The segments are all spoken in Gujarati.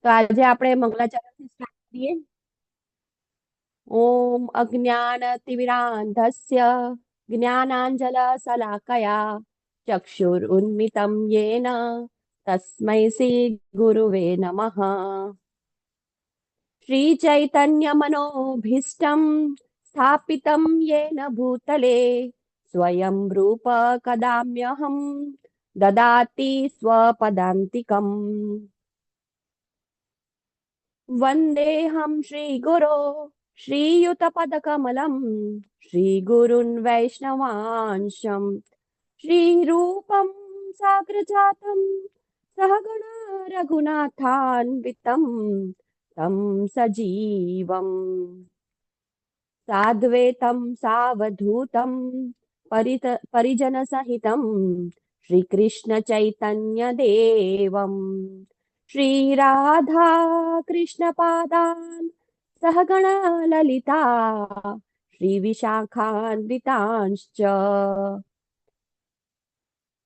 તો આજે આપણે મંગલાચરણથી સ્ટાર્ટ કરીએ. ઓમ અજ્ઞાનતિમિરાન્ધસ્ય જ્ઞાનાંજલશલાકયા ચક્ષુરુન્મિલિतं येन તસ્मै શ્રી ગુરુવે નમઃ. श्रीचैतन्यमनोभीष्टं स्थापितं येन भूतले स्वयं रूप कदाम्यहं ददाति स्वपदान्तिकम्. वन्देऽहं श्रीगुरो श्रीयुतपदकमलं श्रीगुरुन् वैष्णवांशं श्रीरूपं साग्रजातं सहगणा रघुनाथान्वितं तं सजीवम् साद्वैतं सावधूतं परिजनसहितं श्रीकृष्णचैतन्यदेवम् श्रीराधा कृष्णपादान् सहगणा ललिता श्रीविशाखान्वितांश्च.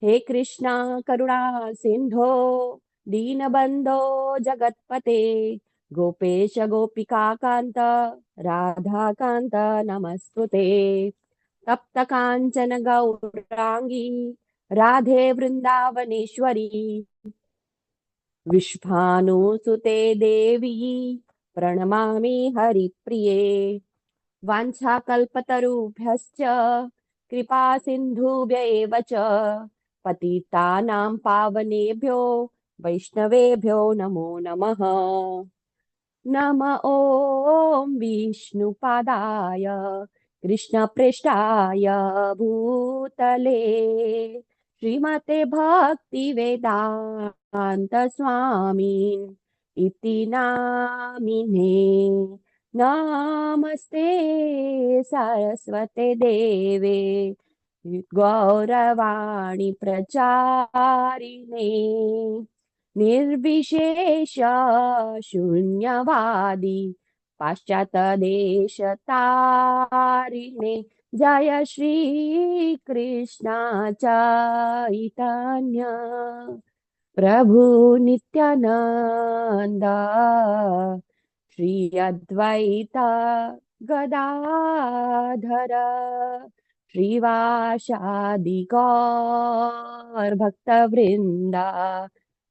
हे कृष्णा करुणा सिन्धो दीनबन्धो जगत्पते गोपेश गोपिकान्त राधाकान्त नमस्तुते. तप्त काञ्चन गौरांगी राधे वृन्दावनेश्वरी विश्वानुसुते देवी प्रणमामि हरिप्रिये. वाञ्छाकल्पतरुभ्यश्च कृपा सिन्धुभ्य एव च पतितानां पावनेभ्यो वैष्णवेभ्यो नमो नमः. नम ॐ विष्णुपादाय कृष्णप्रेष्ठाय भूतले श्रीमते भक्तिवेदान्त स्वामिन् इति नामिने. नमस्ते सरस्वते देवे गौरवाणी प्रचारिणे निर्विशेष शून्यवादी पाश्चात्यदेशतारिणे. जय श्री कृष्ण चैतन्य प्रभु नित्यानंद श्री अद्वैत गदाधर श्रीवासादि गौर भक्तवृंद.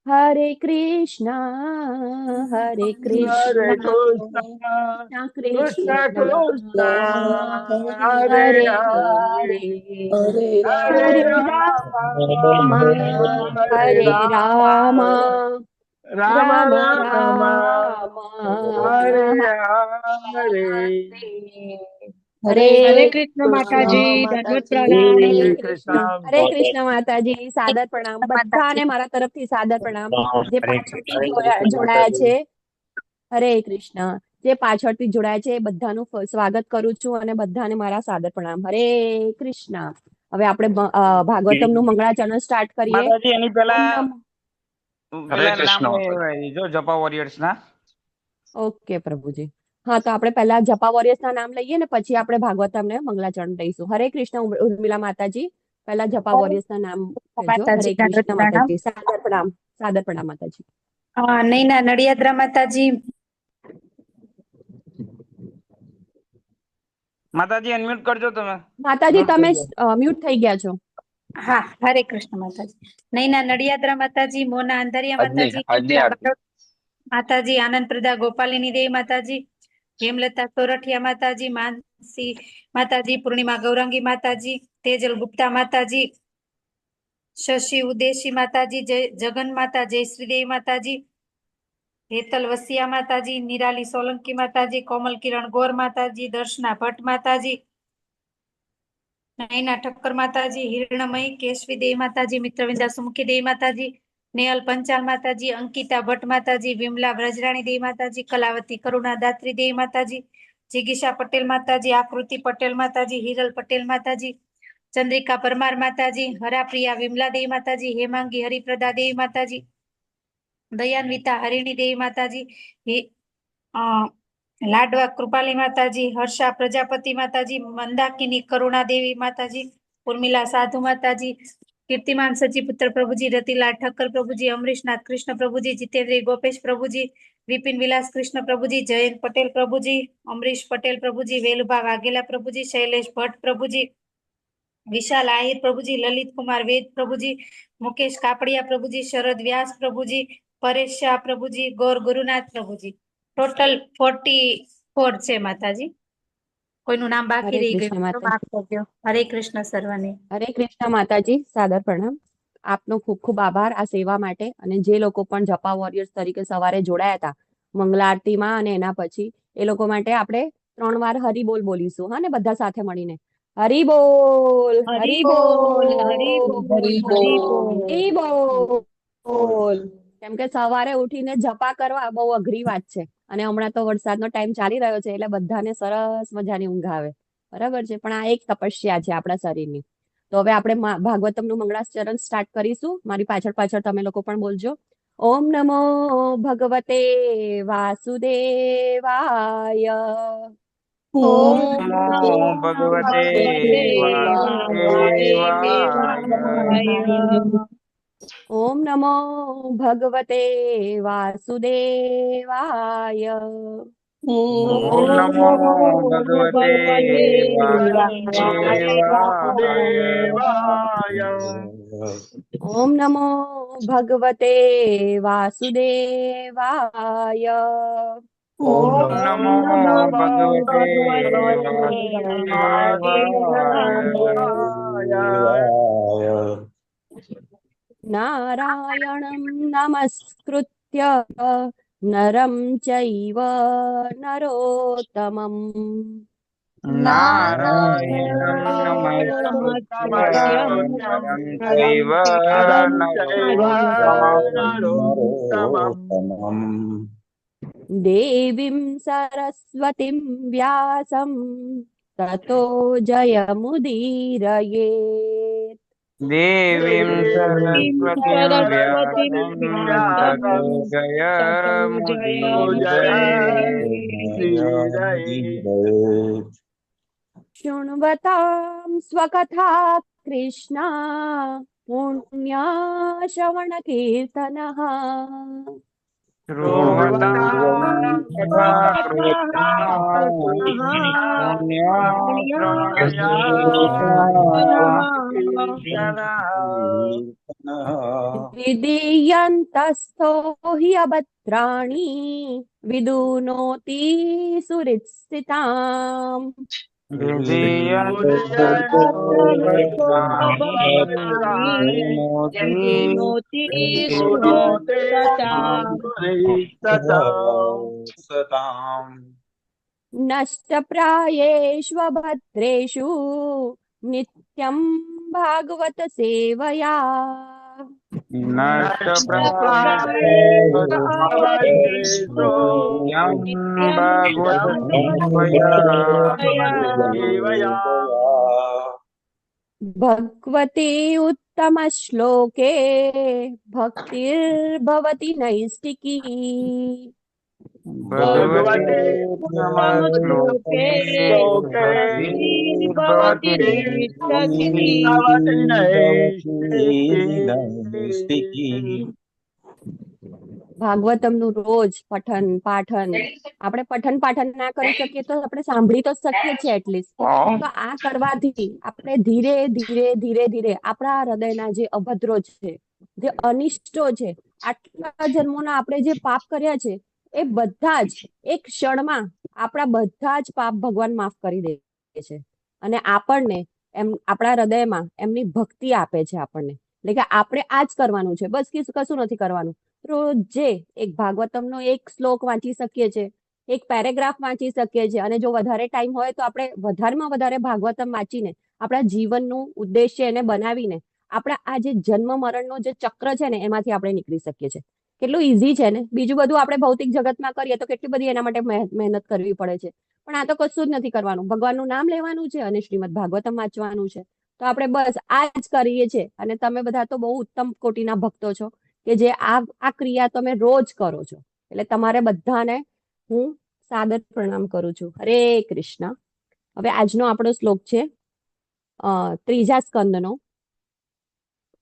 हरे कृष्णा कृष्णा कृष्ण कृष्ण हरे हरे हरे हरे हरे राम हरे राम राम राम राम राम हरे हरे हरे. हरे हरे कृष्ण माताजी, दंडवत प्रणाम. हरे कृष्ण. हरे कृष्ण माताજી. સાદર પ્રણામ બધાને મારા તરફથી. સાદર પ્રણામ જે પાછળથી જોડાયા છે. હરે કૃષ્ણ. જે પાછળથી જોડાયા છે એ બધાનું સ્વાગત કરું છું અને બધાને મારા સાદર પ્રણામ. હરે કૃષ્ણ. હવે આપણે ભાગવતમનું મંગળાચરણ સ્ટાર્ટ કરીએ. માતાજી એની પહેલા હરે કૃષ્ણ નામ જો જપા વોરિયર્સ ના. ઓકે પ્રભુજી. હા, તો આપણે પહેલા જપા વોરિયર્સ ના નામ લઈએ ને પછી આપણે ભાગવતમને મંગળાચરણ લઈશું. હરે કૃષ્ણ ઉર્મિલા માતાજી. પહેલા જપા વોરિયર્સ ના નામ કહેજો. હરે કૃષ્ણ માતાજી. સાદર પ્રણામ. સાદર પ્રણામ માતાજી. નૈના નડિયાદરા માતાજી. માતાજી અનમ્યુટ કરજો તમે. માતાજી તમે મ્યુટ થઈ ગયા છો. હા, હરે કૃષ્ણ માતાજી. નૈના નડિયાદરા માતાજી. મોના અંધારિયા માતાજી. માતાજી આનંદ પ્રદા ગોપાલિની દેવી માતાજી. હેમલતા સોરઠિયા માતાજી. માનસી માતાજી. પૂર્ણિમા ગૌરાંગી માતાજી. તેજલ ગુપ્તા માતાજી. શશી ઉદેશી માતાજી. જગન માતા જયશ્રી દેવી માતાજી. હેતલ વસિયા માતાજી. નિરાલી સોલંકી માતાજી. કોમલ કિરણ ગોર માતાજી. દર્શના ભટ્ટ માતાજી. નૈના ઠક્કર માતાજી. હિરણમય કેશવી દેવી માતાજી. મિત્રવિંદા સુમુખી દેવી માતાજી. નેહલ પંચાલ માતાજી. અંકિતા ભટ્ટ માતાજી. વિમલા વ્રજરાણી દેવી માતાજી. કલાવતી કરુણા દાત્રી દેવી માતાજી. જિગીશા પટેલ માતાજી. આકૃતિ પટેલ માતાજી. હિરલ પટેલ માતાજી. ચંદ્રિકા પરમાર માતાજી. હરાપ્રિયા વિમલા દેવી માતાજી. હેમાંગી હરિપ્રદા દેવી માતાજી. દયાન્વિતા હરિણી દેવી માતાજી. લાડવા કૃપાલી માતાજી. હર્ષા પ્રજાપતિ માતાજી. મંદાકિની કરુણા દેવી માતાજી. ઉર્મિલા સાધુ માતાજી. કીર્તિમાન સચીપુત્ર પ્રભુજી, રતિલાલ ઠક્કર પ્રભુજી, અમરીશનાથ કૃષ્ણ પ્રભુજી, જીતેન્દ્રી ગોપેશ પ્રભુજી, વિપિન વિલાસ કૃષ્ણ પ્રભુજી, જયંત પટેલ પ્રભુજી, અમરીશ પટેલ પ્રભુજી, વેલુભા વાઘેલા પ્રભુજી, શૈલેષ ભટ્ટ પ્રભુજી, વિશાલ આહિર પ્રભુજી, લલિત કુમાર વેદ પ્રભુજી, મુકેશ કાપડિયા પ્રભુજી, શરદ વ્યાસ પ્રભુજી, પરેશ શાહ પ્રભુજી, ગૌર ગુરુનાથ પ્રભુજી. ટોટલ 44 છે માતાજી. કોઈનું નામ બાકી હરે રહી કૃષ્ણ ગયું તો માતાજી. માફ કરજો. હરે કૃષ્ણ સર્વને. હરે કૃષ્ણ માતાજી, સાદર પ્રણામ. આપનો ખૂબ ખૂબ આભાર આ સેવા માટે. અને જે લોકો પણ જપા વોરિયર્સ તરીકે સવારે જોડાયા હતા મંગલા આરતીમાં અને એના પછી, એ લોકો માટે આપણે 3 વાર હરિ બોલ બોલીશું, હા ને, બધા સાથે મળીને. હરિ બોલ, હરિ બોલ, હરિ બોલ. કેમ કે સવારે ઉઠીને જપા કરવા બહુ અઘરી વાત છે. અને હમણાં તો વરસાદનો ટાઈમ ચાલી રહ્યો છે, એટલે બધાને સરસ મજાની ઊંઘ આવે. બરાબર છે, પણ આ એક તપસ્યા છે આપણા શરીરની. તો હવે આપણે ભાગવતમનું મંગળાચરણ સ્ટાર્ટ કરીશું. મારી પાછળ પાછળ તમે લોકો પણ બોલજો. ઓમ નમો ભગવતે વાસુદેવાય. ઓમ નમો ભગવતે વાસુદેવાય. ઓમ નમો ભગવતે વાસુદેવાય. ઓમ નમો ભગવતે વાસુદેવાય. ઓમ નમો ભગવતે વાસુદેવાય. ઓમ નમો ભગવતે વાસુદેવાય. નારાયણં નમસ્કૃત્ય નરં ચૈવ નરોત્તમં. નારાયણં નમસ્કૃત્ય નરં ચૈવ નરોત્તમં. દેવીં સરસ્વતીં વ્યાસં તતો જયમુદીરયેत्. દેવીં સરસ્વતીં વ્યાસં તતો જયમુદીરયેत्. શૃण्वतां स्वकथा कृष्णा पुण्यश्रवणकीर्तनः. श्रुण्वतां तथा कृष्णा पुण्यश्रवणकीर्तनः. विधीयन्तस्थो हि अभद्राणि विदुनोति सुहृत्स्थिताम्. नष्टप्रायेष्वभद्रेषु नित्यं भागवत सेवया. भगवते उत्तमश्लोके भक्तिर्भवति नैष्टिकी. भगवते उत्तमश्लोके भक्तिर्भवति नैष्टिकी. ભાગવતમનું રોજ પઠન પાઠન, આપણે પઠન પાઠન ના કરી શકીએ તો આપણે સાંભળી તો શકીએ છીએ એટલીસ્ટ. તો આ કરવાથી આપણે ધીરે ધીરે ધીરે ધીરે આપણા હૃદયના જે અભદ્રો છે, જે અનિષ્ટો છે, આટલા જન્મોના આપણે જે પાપ કર્યા છે, એ બધા જ એક ક્ષણમાં આપણા બધા જ પાપ ભગવાન માફ કરી દે છે. અને આપણને એમ આપણા હૃદયમાં એમની ભક્તિ આપે છે આપણને. એટલે કે આપણે આ જ કરવાનું છે, બસ કશું નથી કરવાનું. રોજે એક ભાગવતમનો એક શ્લોક વાંચી શકીએ છીએ, એક પેરેગ્રાફ વાંચી શકીએ છીએ. અને જો વધારે ટાઈમ હોય તો આપણે વધારેમાં વધારે ભાગવતમ વાંચીને આપણા જીવનનું ઉદ્દેશ્ય એને બનાવીને આપણા આ જે જન્મ મરણનો જે ચક્ર છે ને, એમાંથી આપણે નીકળી શકીએ છીએ. કેટલું ઈઝી છે ને. બીજું બધું આપણે ભૌતિક જગતમાં કરીએ તો કેટલી બધી એના માટે મહેનત કરવી પડે છે. પણ આ તો કશું જ નથી કરવાનું. ભગવાનનું નામ લેવાનું છે અને શ્રીમદ ભાગવતમ વાંચવાનું છે. તો આપણે બસ આ જ કરીએ છીએ. અને તમે બધા તો બહુ ઉત્તમ કોટીના ભક્તો છો કે જે આ ક્રિયા તમે રોજ કરો છો. એટલે તમારે બધાને હું સાદર પ્રણામ કરું છું. હરે કૃષ્ણ. હવે આજનો આપણો શ્લોક છે 3જા સ્કંદનો.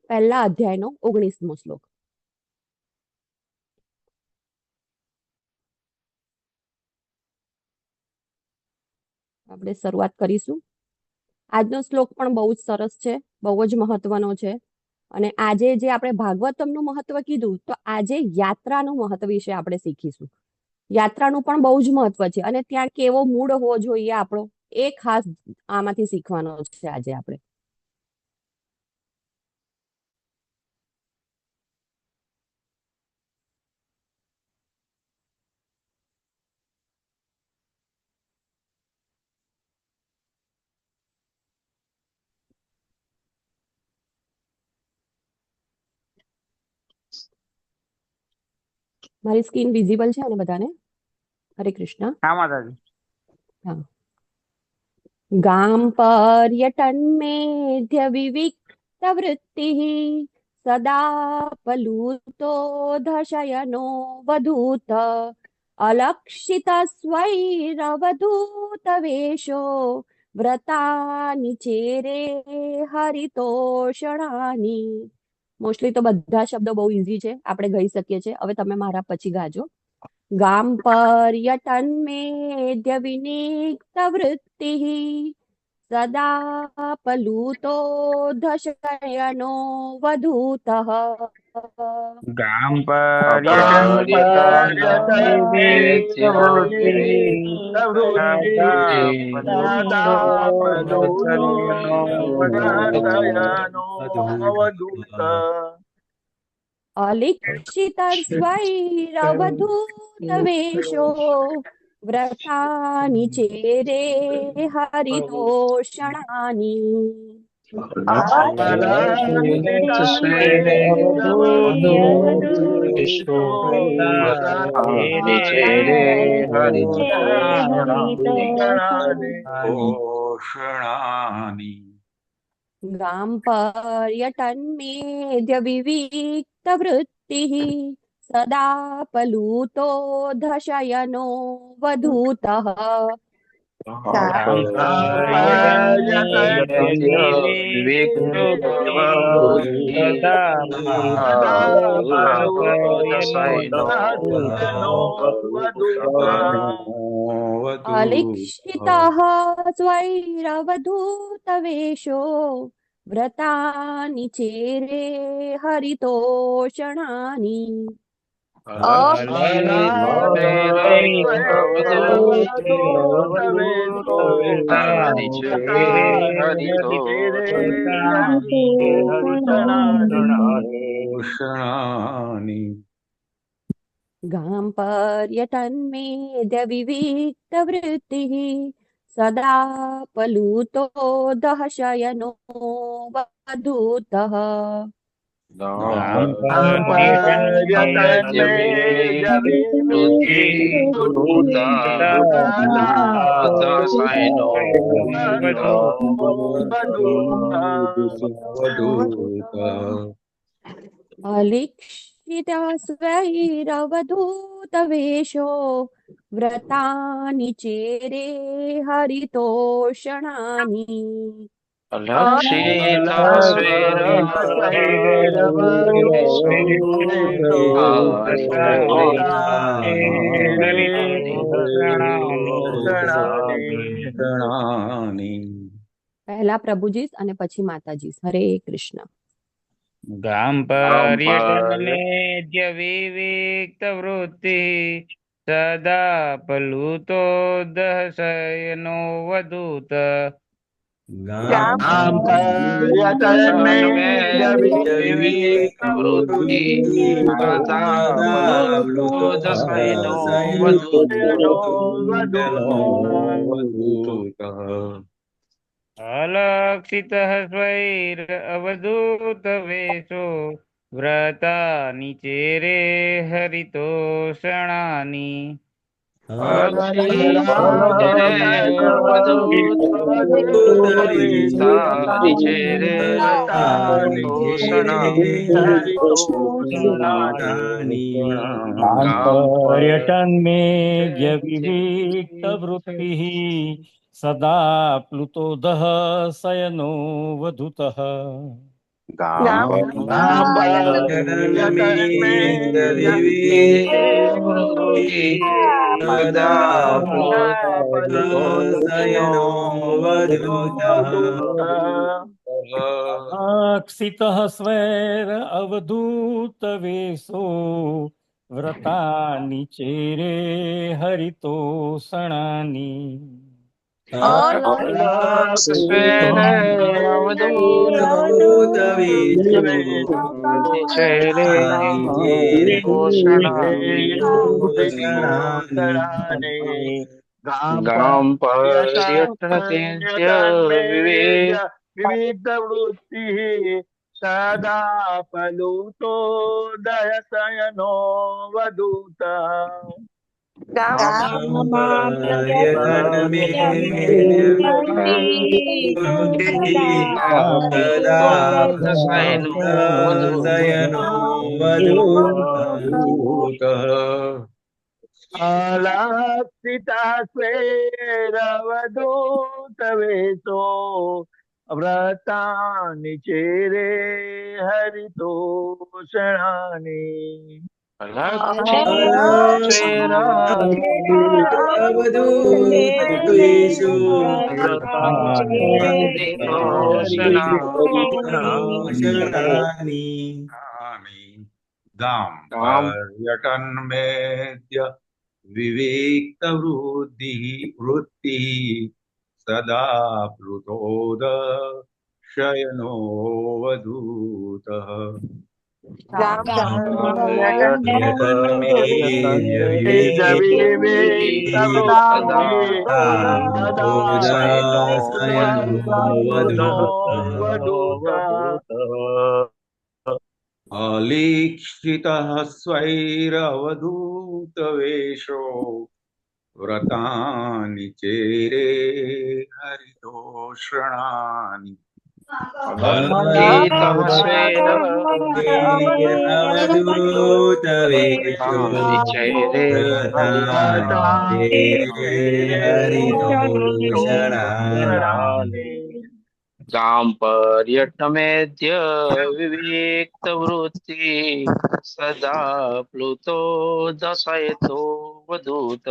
પહેલા અધ્યાયનો 19મો શ્લોક. આપણે શરૂઆત કરીશું. આજનો શ્લોક પણ બહુ જ સરસ છે, બહુ જ મહત્વનો છે. અને આજે જે આપણે ભાગવતમનું મહત્વ કીધું, તો આજે યાત્રાનું મહત્વ વિશે આપણે શીખીશું. યાત્રાનું પણ બહુ જ મહત્વ છે અને ત્યાં કેવો મૂડ હોવો જોઈએ આપણો, એ ખાસ આમાંથી શીખવાનો છે આજે આપણે. મારી સ્ક્રીન વિઝિબલ છે અને બધાને? હરે કૃષ્ણ. હા માતાજી. હા. ગામ પર્યટન મેધ્ય વિવિક્ત વૃત્તિઃ સદા પલુતો ધશયનો વધૂત અલક્ષિત સ્વૈરવધૂત વેશો વ્રતાની ચેરે હરિતોષણાની. મોસ્ટલી તો બધા શબ્દો બહુ ઈઝી છે, આપણે ગઈ શકીએ છીએ. હવે તમે મારા પછી ગાજો. ગામ પર્યટન મેધ્ય વિનિક્ત વૃત્તિઃ સદા પલુતો ધશયનો વધૂતઃ. ગામ પર્યટન અલિક્ષિત સ્વૈરવધૂત વેશો વ્રતાની ચેરે હરિતોષણાની. ગામ પર્યટન મેધ્ય વિવિક્ત વૃત્તિઃ સદા પલુતો ધશયનો વધૂતઃ. અલિક્ષિત સ્વૈરવધૂત વેશો વ્રતાની ચેરે હરિતોષણાની. ગામ પર્યટન મેધ્ય વિવિક્ત વૃત્તિઃ સદા પલુતો દહશયનો વધૂતઃ. અલિક્ષિત સ્વૈરવધૂત વેશો વ્રતાની ચેરે હરિતોષણાની. પહેલા પ્રભુજી અને પછી માતાજી. હરે કૃષ્ણ. ગામ પર્યટન મેધ્ય વિવિક્ત વૃત્તિ સદા પલુતો દહશયનો વધૂત. ગામ પર્યટન મેધ્ય વિવિક્ત વૃત્તિ સદા પલુતો દહશયનો વધૂત. અલક્ષિત સ્વૈર અવધૂત વેશો વ્રતાની ચેરે હરિતોષણાની. पर्यटन में विविक्त वृत्ति सदा प्लुतो दह शयनो वधुतः. સદા શયનો વદુતઃ અક્ષિતઃ સ્વૈર અવધૂત વેશો વ્રતાની ચેરે હરિતોષણાની ગામ પર્યટનસ્ય વિવિધ વૃત્તિ સદા ફલુતો દયસયનો વદુત અલક્ષિતા સ્વેરવદૂત વેશો વ્રતાની ચેરે હરિતોષણાની ગામ પર્યટન મેદ્ય વિવિક્ત વૃત્તિ સદા પ્લુતોદ શયનો વદૂત અલીક્ષિત સ્વૈરવધૂત વેશો વ્રતાની ચેરે હરિતોષણાની ગામ પર્યટમેદ્ય વિવિક્ત વૃત્તિ સદા પ્લુતો દશયતો વદૂત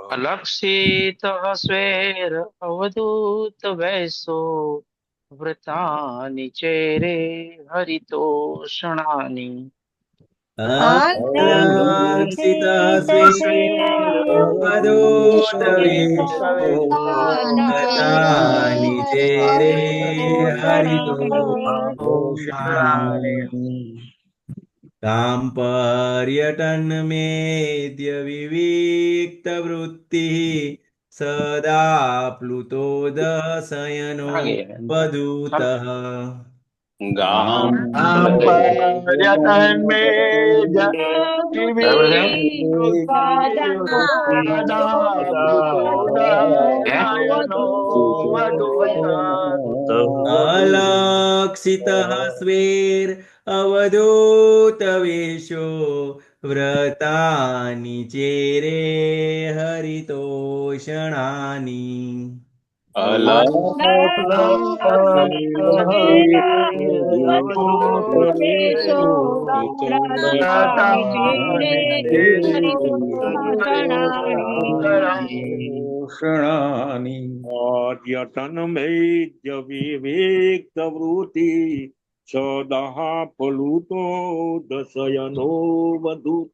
અલક્ષિત સ્વેર અવધૂત વૈસો વ્રતાની ચેરે હરિતોષણાની ગામ પર્યટન મેદ્ય વિવિક્ત વૃત્તિ સદા પ્લુતોદ શયનો વદૂતઃ ગામ પર્યટન મેદ્ય અલક્ષિત સ્વેર અવધૂત વેશો વ્રતાની ચેરે હરિતોષણાની પર્યટન મેદ્ય વિવિક્ત વૃત્તિ સદા ફલુતો દશયનો વદૂત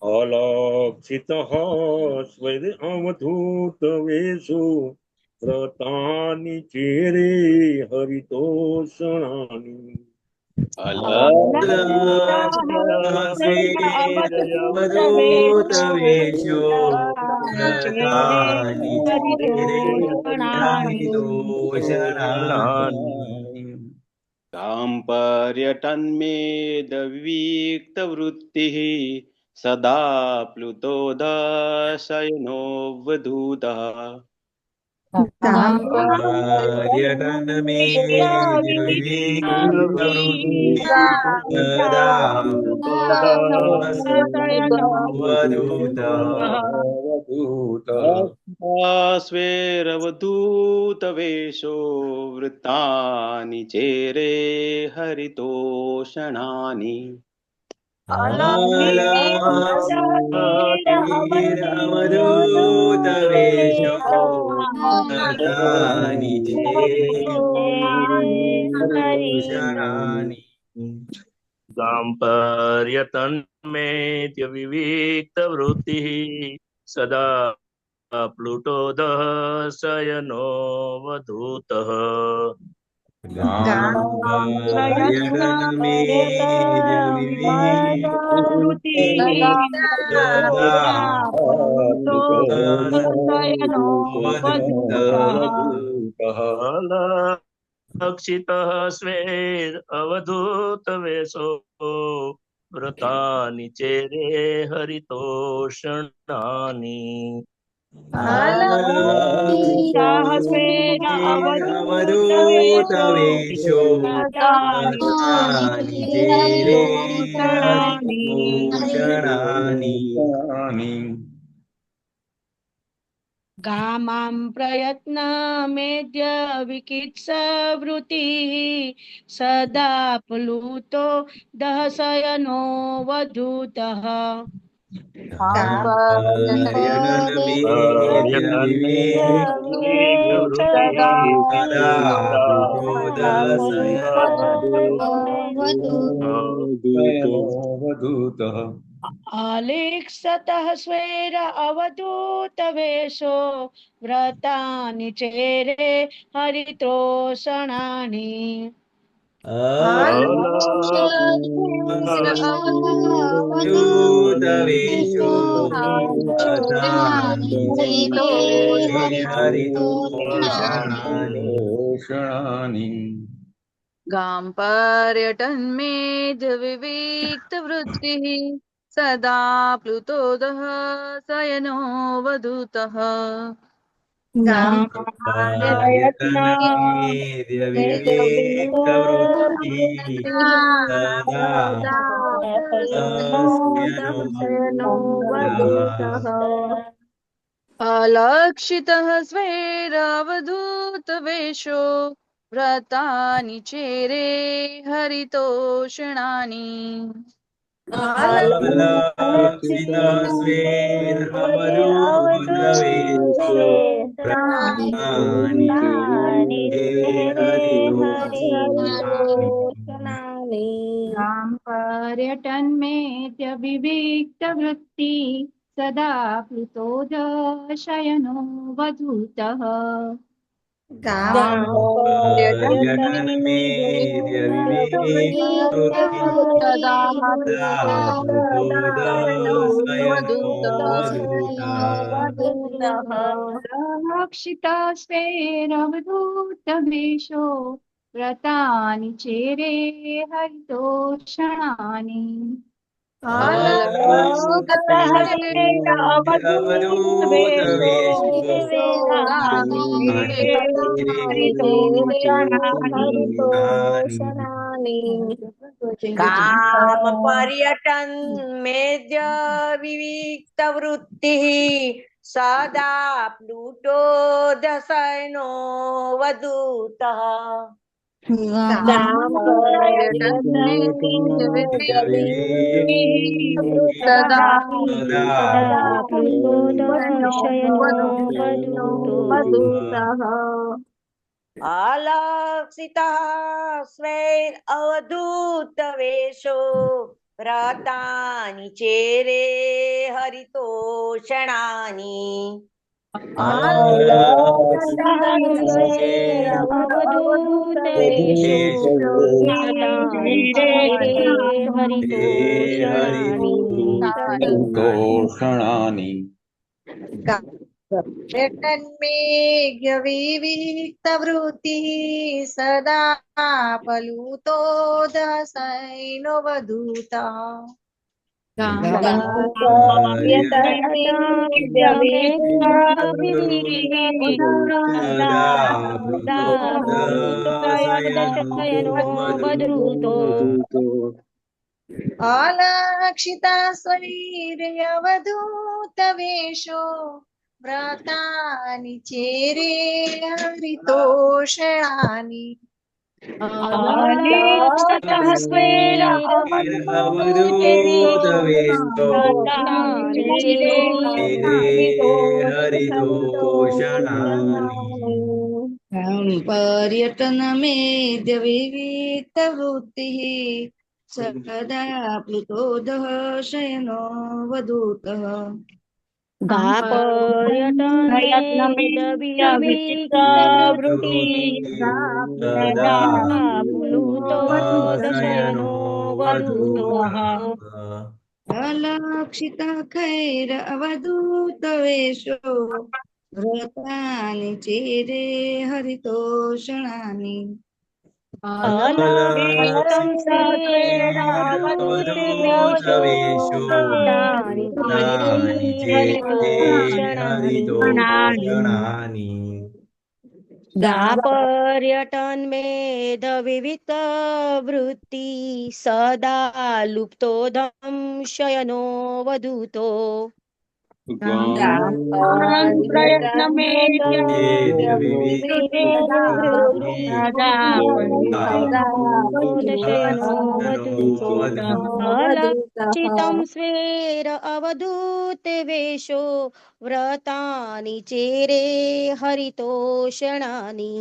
અલક્ષિત સ્વૈર અવધૂત વેશો વ્રતાની ચેરે હરિતોષણાની गाम्पर्यटन्मेदविविक्तवृत्तिः सदा प्लुतोदशयनो वधूतः पर्यटनमेद्यविवेकप्रवृत्तिः सदा वधूतः स्वेरवधूतवेषो वृत्तानि चेरे हरितोषणानि अवधूतवेषो व्रतानि चेष्टभूषणानि गाम्पर्यतन्मेत्य विविक्तवृत्तिः सदा प्लुटोदः शयनो वधूतः गाम्पर्यटनमेद्यविवेकप्रवृत्तिः सदा वधूतः लक्षितः स्वेरवधूतवेषो व्रतानि चेरे हरितोषणानि अवधूतवेषो व्रतानि चेरे हरितोषणानि गामां प्रयत्नमेद्य विकित्सवृत्तिः सदा प्लुतो दहशयनो वधूतः सदा वधूतः अलिक्षतः स्वेर अवधूतवेषो व्रतानि चेरे हरितोषणानि अवधूतवेषो व्रतानि चेरे हरितोषणानि गाम्पर्यटन्मेद्यविविक्तवृत्तिः सदा प्लुतोदः शयनो वधूतः गाम्पर्यटनमेद्यविवेकवृत्तिः सदा प्लुतोदशयनो वधूतः अलक्षितः स्वेरवधूतवेषो व्रतानि चेरे हरितोषणानि अलक्षितः स्वेरवधूतवेषो व्रतानि चेरे हरितोषणानि गाम्पर्यटन्मेत्य विविक्तवृत्ति सदा प्लुतोदशयनो वधूतः गाम्पर्यटन्मेद्यविवेकवृत्तिः सदा प्लुतोदशयनो वधूतः लक्षितस्वेरवधूतवेषो व्रतानि चेरे हरितोषणानि काम पर्यटन मेद्य विविक्त वृत्तिः सदा प्लूटो दशयनो वधूतः सदा अलक्षितः स्वैर अवधूत वेशो व्रतानि चेरे हरितोषणानि हरितोषणानि यतन्मेघविविक्तवृत्तिः सदा प्लुतो दशैनो वधूतः अलक्षिता स्वैर्यवधूतवेषो व्रतानि चेरे हरितोषणानि पर्यटनमेद्यविविक्तवृत्तिः सदा प्लुतोदः शयनो वधूतः अलक्षितः खैर अवधूतवेषो व्रतानि चेरे हरितोषणानि पर्यटन मेधविविक्तवृत्ति सदा लुप्तोऽधं शयनो वधूतो अलक्षितं स्वेर अवधूतवेषो व्रतानि चेरे हरितोषणानि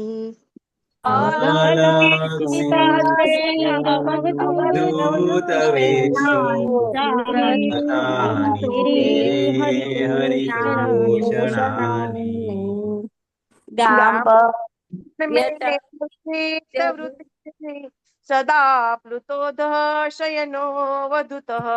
सदा प्लुतोदः शयनो वधूतः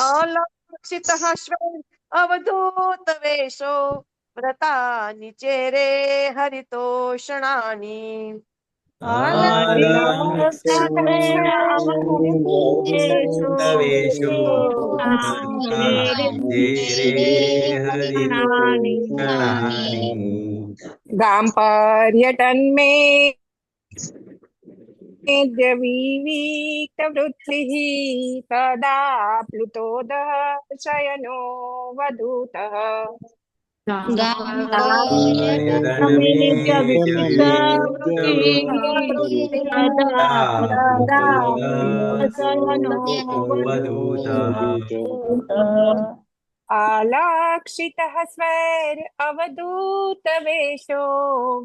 अलक्षितः स्वैर् अवधूतवेषो व्रतानि चेरे हरितोषणानि गाम पर्यटन में विविक्तवृत्तिः सदा प्लुतोदः शयनो वधूतः अलक्षितः स्वैर अवधूतवेषो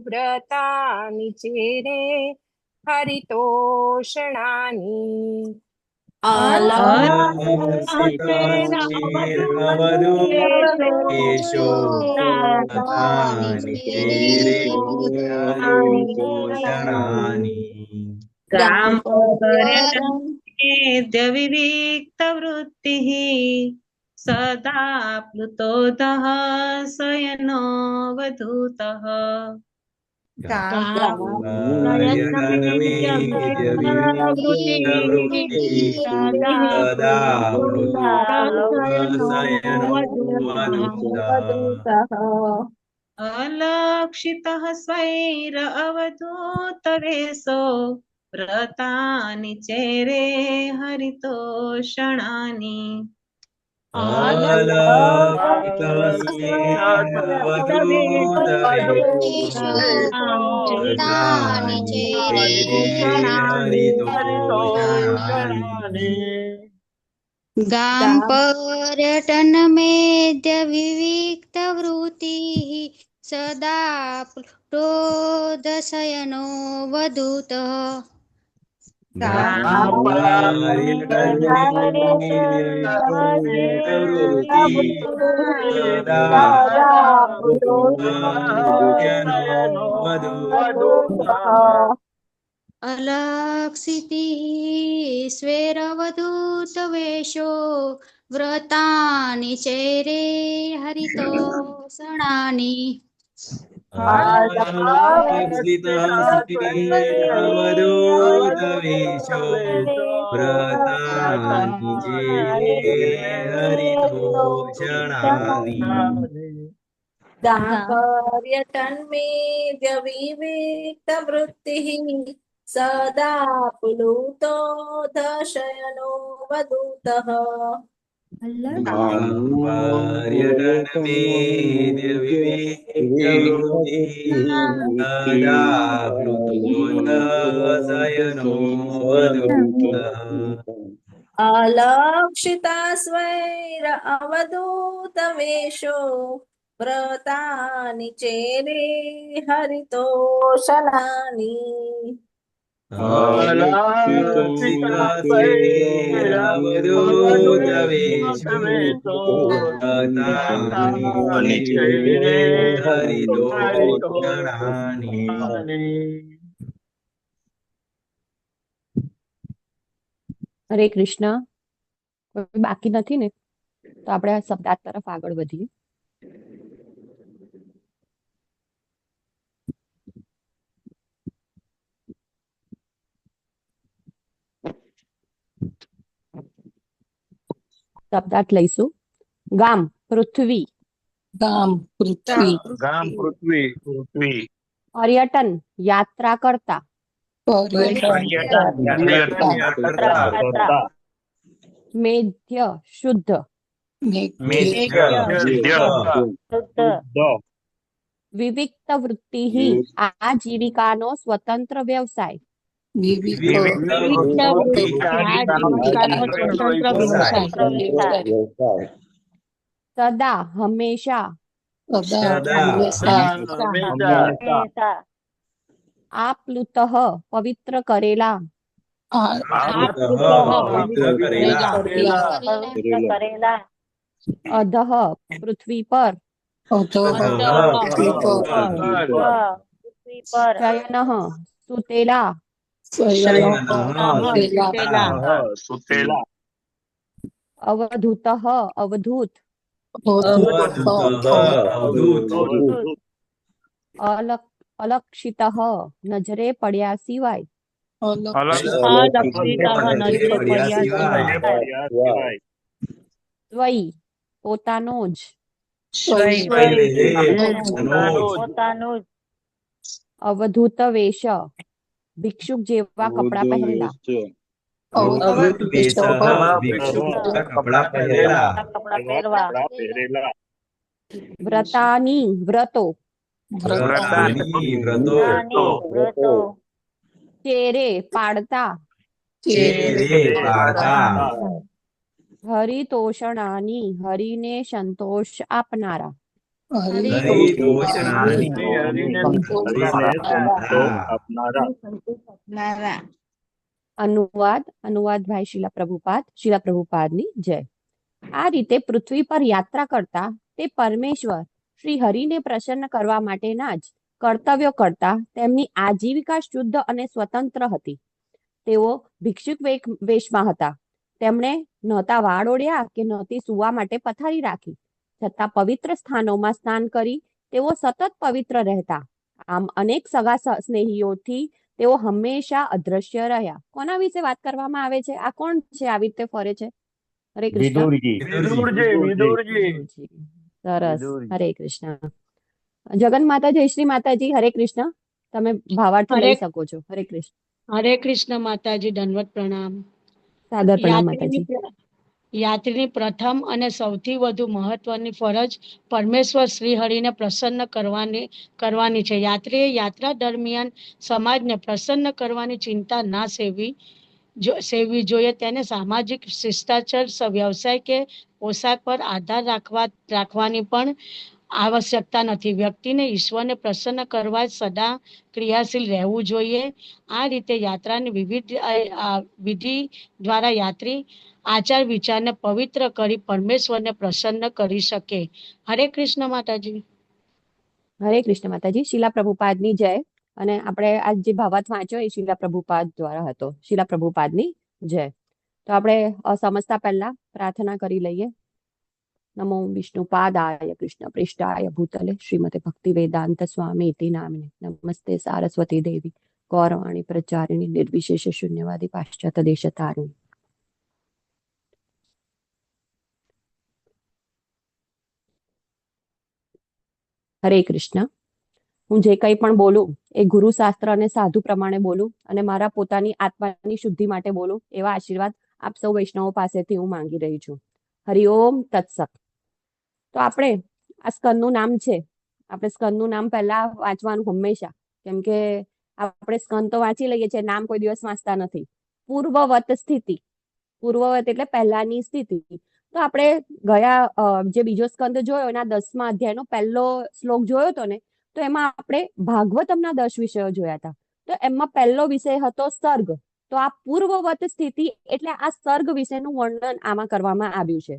व्रतानि चेरे हरितोषणानि विविक्तवृत्तिः सदा प्लुतोदः शयनो वधूतः अलक्षितः स्वैर अवधूतवेषो व्रतानि चेरे हरितोषणानि गाम पर्यटन मेद्यविविक्तवृत्तिः सदा प्लुतोदशयनो वधूतः अलक्षितिः स्वेरवधूतवेषो व्रतानि चेरे हरितोषणानि दाम्पर्यटन्मेद्यविविक्तवृत्तिः सदा प्लुतो दशयनो वधूतः अलक्षिता स्वैर अवधूतवेषो व्रतानि चेरे हरितोषणानि હરે કૃષ્ણ. કોઈ બાકી નથી ને? તો આપણે આ શબ્દાર્થ તરફ આગળ વધીએ. શબ્દાર્થ લઈશું. ગામ પૃથ્વી, પર્યટન યાત્રા કરતા, મેધ્ય શુદ્ધ, વિવિક્ત વૃત્તિ આજીવિકાનો સ્વતંત્ર વ્યવસાય, સદા હંમેશા, આપ્લુતઃ પવિત્ર કરેલા, અધઃ પૃથ્વી પર, શયનઃ સુતેલા, અવધૂતઃ અવધૂત, અલક્ષિતઃ નજરે પડ્યા સિવાય, સ્વઈ પોતાનો જ, અવધૂત વેશ ભિક્ષુક જેવા કપડા પહેરેલા, વ્રતાની વ્રતો, ચેરે પાડતા, હરિતોષણાની હરિને સંતોષ આપનારા, અનુવાદ ભાઈ શીલા પ્રભુપાદની જય. આ રીતે પૃથ્વી પર યાત્રા કરતા તે પરમેશ્વર શ્રી હરિને પ્રસન્ન કરવા માટેના જ કર્તવ્યો કરતા તેમની આજીવિકા શુદ્ધ અને સ્વતંત્ર હતી. તેઓ ભિક્ષુક વેશમાં હતા. તેમણે નહોતા વાળ ઓળ્યા કે નહોતી સુવા માટે પથારી રાખી, છતાં પવિત્ર સ્થાનોમાં સ્નાન કરી તેઓ સતત પવિત્ર રહેતા. આમ અનેક સગા સ્નેહીઓથી તેઓ હંમેશા અદ્રશ્ય રહ્યા. કોના વિશે વાત કરવામાં આવે છે? આ કોણ છે આવી રીતે ફરે છે? હરે કૃષ્ણ. સરસ. હરે કૃષ્ણ. જગન માતા, જય શ્રી માતાજી. હરે કૃષ્ણ. તમે ભાવાર્થ લઈ શકો છો. હરે કૃષ્ણ. હરે કૃષ્ણ માતાજી, દંડવત પ્રણામ. સાદર પ્રણામ માતાજી. યાત્રીની પ્રથમ અને સૌથી વધુ મહત્વની ફરજ પરમેશ્વર શ્રી હરિને પ્રસન્ન કરવાની છે. યાત્રીએ યાત્રા દરમિયાન સમાજને પ્રસન્ન કરવાની ચિંતા ના સેવવી જોઈએ. તેને સામાજિક શિષ્ટાચાર, વ્યવસાય કે પોશાક પર આધાર રાખવાની પણ આવશ્યકતા નથી. વ્યક્તિને ઈશ્વરને પ્રસન્ન કરવા જ સદા ક્રિયાશીલ રહેવું જોઈએ. આ રીતે યાત્રાની વિવિધ વિધિ દ્વારા યાત્રી આચાર વિચારને પવિત્ર કરી પરમેશ્વરને પ્રસન્ન કરી શકે. હરે કૃષ્ણ માતાજી. હરે કૃષ્ણ માતાજી. શીલા પ્રભુપાદની જય. અને આપણે આજ જે ભાવાર્થ વાંચ્યો એ શીલા પ્રભુપાદ દ્વારા હતો. શીલા પ્રભુપાદની જય. તો આપણે સમજતા પહેલા પ્રાર્થના કરી લઈએ. નમો વિષ્ણુપાદાય કૃષ્ણ પ્રેષ્ઠાય ભૂતલે શ્રીમતે ભક્તિ વેદાંત સ્વામી ઇતિ નામિને નમસ્તે સારસ્વતી દેવી ગૌરવાણી પ્રચારિણી નિર્વિશેષ શૂન્યવાદી પાશ્ચાત્ય દેશતારિણી. હરે કૃષ્ણ. હું જે કંઈ પણ બોલું એ ગુરુ શાસ્ત્ર અને સાધુ પ્રમાણે બોલું અને મારા પોતાની આત્માની શુદ્ધિ માટે બોલું એવા આશીર્વાદ આપ સૌ વૈષ્ણવો પાસેથી હું માંગી રહી છું. હરિઓમ તત્સત. તો આપણે આ સ્કંદનું નામ છે, આપણે સ્કંદનું નામ પહેલા વાંચવાનું હંમેશા, કેમ કે આપણે સ્કંદ તો વાંચી લઈએ છીએ, નામ કોઈ દિવસ વાંચતા નથી. પૂર્વવત સ્થિતિ, પૂર્વવત એટલે પહેલાની સ્થિતિ. તો આપણે ગયા જે બીજો સ્કંદ જોયો એના 10મા અધ્યાયનો પહેલો શ્લોક જોયો હતો ને, તો એમાં આપણે ભાગવતમના 10 વિષયો જોયા હતા. તો એમાં પહેલો વિષય હતો સર્ગ. તો આ પૂર્વવત સ્થિતિ એટલે આ સર્ગ વિશેનું વર્ણન આમાં કરવામાં આવ્યું છે.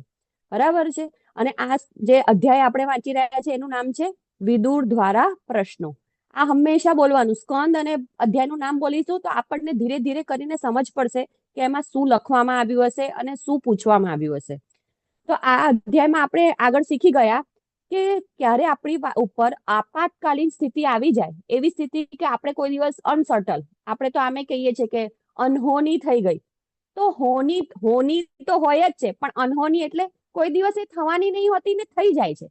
બરાબર છે. અને આ જે અધ્યાય આપણે વાંચી રહ્યા છે એનું નામ છે વિદુર દ્વારા પ્રશ્નો. આ હંમેશા બોલવાનું. સ્કંદ અને અધ્યાયનું નામ બોલીશું તો આપણને ધીરે ધીરે કરીને સમજ પડશે કે એમાં શું લખવામાં આવ્યું હશે અને શું પૂછવામાં આવ્યું હશે. તો આ અધ્યાયમાં આપણે આગળ શીખી ગયા કે ક્યારે આપણી ઉપર આપાતકાલીન સ્થિતિ આવી જાય, એવી સ્થિતિ કે આપણે કોઈ દિવસ અનસર્ટલ, આપણે તો આમે કહીએ છીએ કે અનહોની થઈ ગઈ. તો હોની તો હોય જ છે, પણ અનહોની એટલે કોઈ દિવસ એ થવાની નહીં હોતી ને થઈ જાય છે.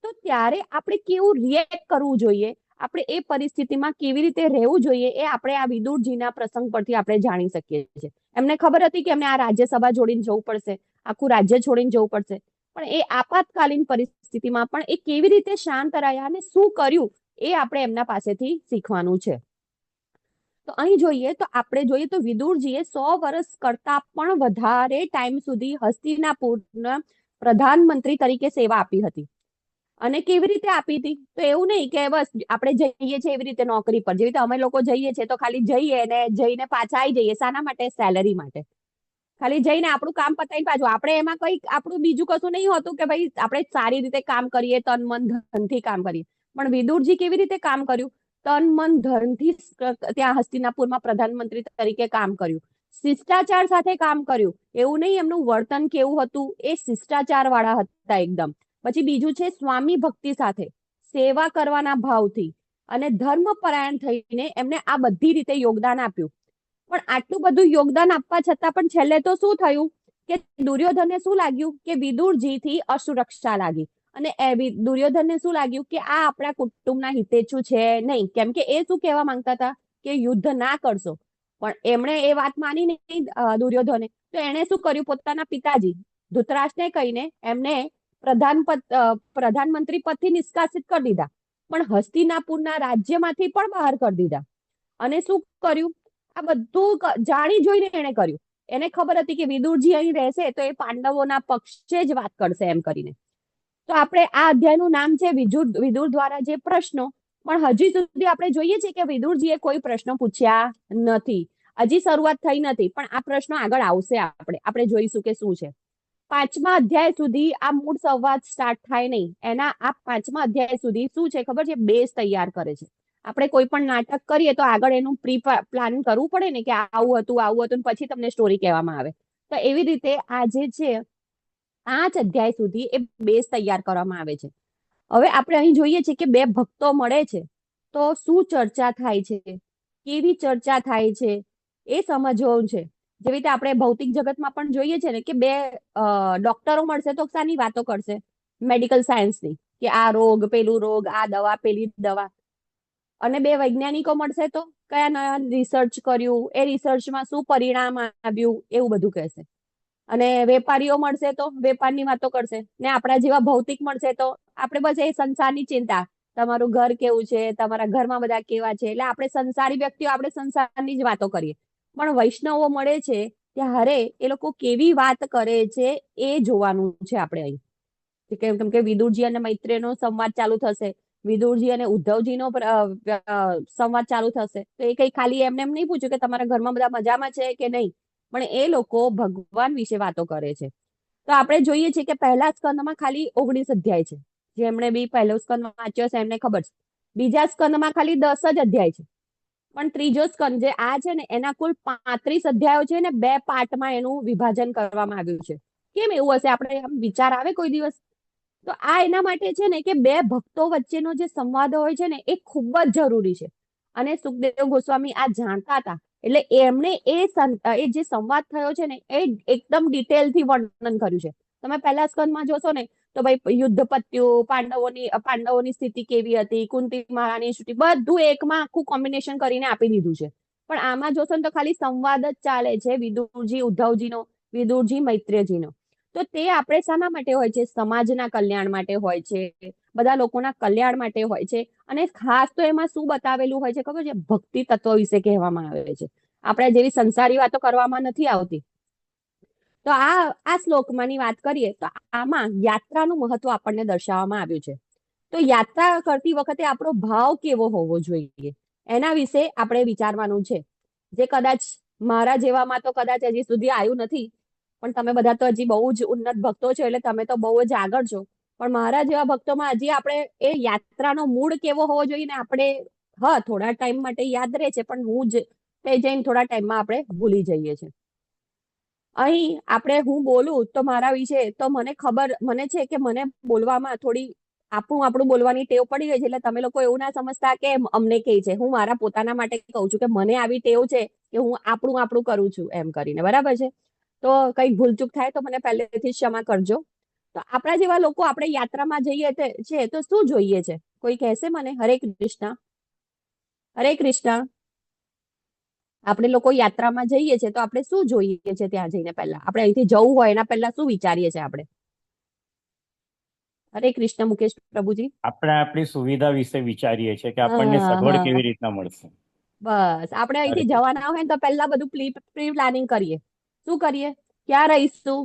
તો ત્યારે આપણે કેવું રિએક્ટ કરવું જોઈએ, આપણે એ પરિસ્થિતિમાં કેવી રીતે રહેવું જોઈએ, એ આપણે આ વિદુરજીના પ્રસંગ પરથી આપણે જાણી શકીએ છીએ. એમને ખબર હતી કે એમને આ રાજ્યસભા છોડીને જવું પડશે, આખું રાજ્ય છોડીને જવું પડશે, પણ એ આપાતકાલીન પરિસ્થિતિમાં પણ એ કેવી રીતે શાંત રહ્યા અને શું કર્યું એ આપણે એમના પાસેથી શીખવાનું છે. તો અહીં જોઈએ તો આપણે જોઈએ તો વિદુરજીએ 100 વર્ષ કરતા પણ વધારે ટાઈમ સુધી હસ્તિનાપુરના પ્રધાનમંત્રી તરીકે સેવા આપી હતી. અને કેવી રીતે આપી હતી? તો એવું નહીં કે બસ આપણે જઈએ છીએ એવી રીતે નોકરી પર, જેવી રીતે અમે લોકો જઈએ છીએ તો ખાલી જઈએ ને જઈને પાછા આવી જઈએ. શાના માટે? સેલેરી માટે. ખાલી જઈને આપણું કામ પતાવીને પાછું. આપણે એમાં કઈ આપણું બીજું કશું નહીં હોતું કે ભાઈ આપણે સારી રીતે કામ કરીએ, તન મન ધનથી કામ કરીએ. પણ વિદુરજી કેવી રીતે કામ કર્યું? તન મન ધનથી ત્યાં હસ્તિનાપુરમાં પ્રધાનમંત્રી તરીકે કામ કર્યું, શિષ્ટાચાર સાથે કામ કર્યું. એવું નહીં એમનું વર્તન કેવું હતું, એ શિષ્ટાચાર વાળા હતા એકદમ. પછી બીજું છે સ્વામી ભક્તિ સાથે, સેવા કરવાના ભાવથી અને ધર્મપરાયણ થઈને એમને આ બધી રીતે યોગદાન આપ્યું. પણ આટલું બધું યોગદાન આપવા છતાં પણ છેલ્લે તો શું થયું કે દુર્યોધનને શું લાગ્યું કે વિદુરજીથી અસુરક્ષા લાગી. અને દુર્યોધનને શું લાગ્યું કે આ આપણા કુટુંબના હિતેચ્છુ છે નહીં, કેમ કે એ શું કહેવા માંગતા હતા કે યુદ્ધ ના કરશો. પણ એમણે એ વાત માની નહીં દુર્યોધને. તો એણે શું કર્યું? પોતાના પિતાજી ધૃતરાષ્ટ્રને કહીને એમને પ્રધાનમંત્રી પદથી નિષ્કાસિત કરી દીધા, પણ હસ્તિનાપુરના રાજ્યમાંથી પણ બહાર કરી દીધા. અને શું કર્યું? આ બધું જાણી જોઈને એને કર્યું. એને ખબર હતી કે વિદુરજી અહીં રહેશે તો એ પાંડવોના પક્ષે જ વાત કરશે એમ કરીને. તો આપણે આ અધ્યાયનું નામ છે વિદુર દ્વારા જે પ્રશ્નો. પણ હજી સુધી આપણે જોઈએ છીએ કે વિદુરજીએ કોઈ પ્રશ્નો પૂછ્યા નથી. હજી શરૂઆત થઈ નથી, પણ આ પ્રશ્નો આગળ આવશે. આપણે જોઈશું કે શું છે. 5મા અધ્યાય સુધી આ મૂળ સંવાદ સ્ટાર્ટ થાય નહીં. એના આ 5મા અધ્યાય સુધી શું છે ખબર છે? બેઝ તૈયાર કરે છે. આપણે કોઈ પણ નાટક કરીએ તો આગળ એનું પ્રી પ્લાનિંગ કરવું પડે ને કે આવું હતું પછી તમને સ્ટોરી કહેવામાં આવે. તો એવી રીતે આ જે છે 5 અધ્યાય સુધી એ બેઝ તૈયાર કરવામાં આવે છે. હવે આપણે અહીં જોઈએ છીએ કે બે ભક્તો મળે છે તો શું ચર્ચા થાય છે, કેવી ચર્ચા થાય છે એ સમજવું છે. જેવી રીતે આપણે ભૌતિક જગતમાં પણ જોઈએ છે ને કે બે ડોક્ટરો મળશે તો શાની વાતો કરશે? મેડિકલ સાયન્સની, કે આ રોગ, પેલું રોગ, આ દવા, પેલી દવા. અને બે વૈજ્ઞાનિકો મળશે તો કયા નયા રિસર્ચ કર્યું, એ રિસર્ચમાં શું પરિણામ આવ્યું, એવું બધું કહેશે. અને વેપારીઓ મળશે તો વેપારની વાતો કરશે. ને આપણા જેવા ભૌતિક મળશે તો આપણે બસ એ સંસારની ચિંતા, તમારું ઘર કેવું છે, તમારા ઘરમાં બધા કેવા છે. એટલે આપણે સંસારી વ્યક્તિઓ, આપણે સંસારની જ વાતો કરીએ. પણ વૈષ્ણવો મળે છે ત્યારે એ લોકો કેવી વાત કરે છે એ જોવાનું છે આપણે અહીં. કેમ કે વિદુરજી અને મૈત્રેયનો સંવાદ ચાલુ થશે, વિદુરજી અને ઉદ્ધવજીનો સંવાદ ચાલુ થશે. તો એ કઈ ખાલી એમને એમ નહીં પૂછ્યું કે તમારા ઘરમાં બધા મજામાં છે કે નહીં, પણ એ લોકો ભગવાન વિશે વાતો કરે છે. તો આપણે જોઈએ છીએ કે પહેલા સ્કંદમાં ખાલી 19 અધ્યાય છે. જેમણે બી પહેલો સ્કંદ વાંચ્યો છે એમને ખબર છે. બીજા સ્કંદમાં ખાલી 10 જ અધ્યાય છે. પણ ત્રીજો સ્કંદ જે આ છે ને એના કુલ 35 અધ્યાયો છે ને 2 પાર્ટમાં એનું વિભાજન કરવામાં આવ્યું છે. કેમ એવું હશે? આપણે આમ વિચાર આવે કોઈ દિવસ? તો આ એના માટે છે ને કે બે ભક્તો વચ્ચેનો જે સંવાદ હોય છે ને એ ખૂબ જ જરૂરી છે. અને સુખદેવ ગોસ્વામી આ જાણતા હતા, એટલે એમણે એ જે સંવાદ થયો છે ને એ એકદમ ડિટેલથી વર્ણન કર્યું છે. તમે પહેલા સ્કંદમાં જોશો ને તો ભાઈ યુદ્ધ પત્યું, પાંડવોની સ્થિતિ કેવી હતી, કુંતી મહારાણી સ્થિતિ, બધું એકમાં આખું કોમ્બિનેશન કરીને આપી દીધું છે. પણ આમાં જોશો ને તો ખાલી સંવાદ જ ચાલે છે, વિદુરજી ઉદ્ધવજીનો, વિદુરજી મૈત્રેયજીનો. તો તે આપણે શાના માટે હોય છે? સમાજના કલ્યાણ માટે હોય છે, બધા લોકોના કલ્યાણ માટે હોય છે. અને ખાસ તો એમાં શું બતાવેલું હોય છે ખબર છે? ભક્તિ તત્વ વિશે કહેવામાં આવે છે. આપણે જેવી સંસારી વાતો કરવામાં નથી આવતી. તો આ શ્લોકમાંની વાત કરીએ તો આમાં યાત્રાનું મહત્વ આપણને દર્શાવવામાં આવ્યું છે. તો યાત્રા કરતી વખતે આપણો ભાવ કેવો હોવો જોઈએ એના વિશે આપણે વિચારવાનું છે. જે કદાચ મારા જેવામાં તો કદાચ હજી સુધી આવ્યું નથી, પણ તમે બધા તો હજી બહુ જ ઉન્નત ભક્તો છો, એટલે તમે તો બહુ જ આગળ છો. પણ મારા જેવા ભક્તોમાં હજી આપણે એ યાત્રાનો મૂળ કેવો હોવો જોઈએ ને આપણે થોડા ટાઈમ માટે યાદ રહે છે, પણ જઈને થોડા ટાઈમમાં આપણે ભૂલી જઈએ છીએ. અહીં હું બોલું તો મારા વિશે તો મને છે કે મને બોલવામાં થોડી આપણું બોલવાની ટેવ પડી ગઈ છે. એટલે તમે લોકો એવું ના સમજતા કે અમને કહે છે. હું મારા પોતાના માટે કહું છું કે મને આવી ટેવ છે કે હું આપણું કરું છું એમ કરીને. બરાબર છે? તો કઈ ભૂલચૂક થાય તો મને પહેલેથી ક્ષમા કરજો. તો આપણા જેવા લોકો આપણે યાત્રામાં જઈએ છે તો શું જોઈએ છે? કોઈ કહેશે મને? હરે કૃષ્ણ, હરે કૃષ્ણ. આપણે લોકો યાત્રામાં જઈએ છે તો આપણે શું જોઈએ છે? ત્યાં જઈને પહેલા આપણે અહીંથી જવું હોય એના પહેલા શું વિચારીએ છીએ આપણે? હરે કૃષ્ણ મુકેશ પ્રભુજી. આપણે આપણી સુવિધા વિશે વિચારીએ છીએ કે આપણને સગવડ કેવી રીતના મળશે. બસ આપણે અહીંથી જવાના હોય ને તો પહેલા બધું પ્રી પ્લાનિંગ કરીએ. શું કરીએ? ક્યાં રહીશું,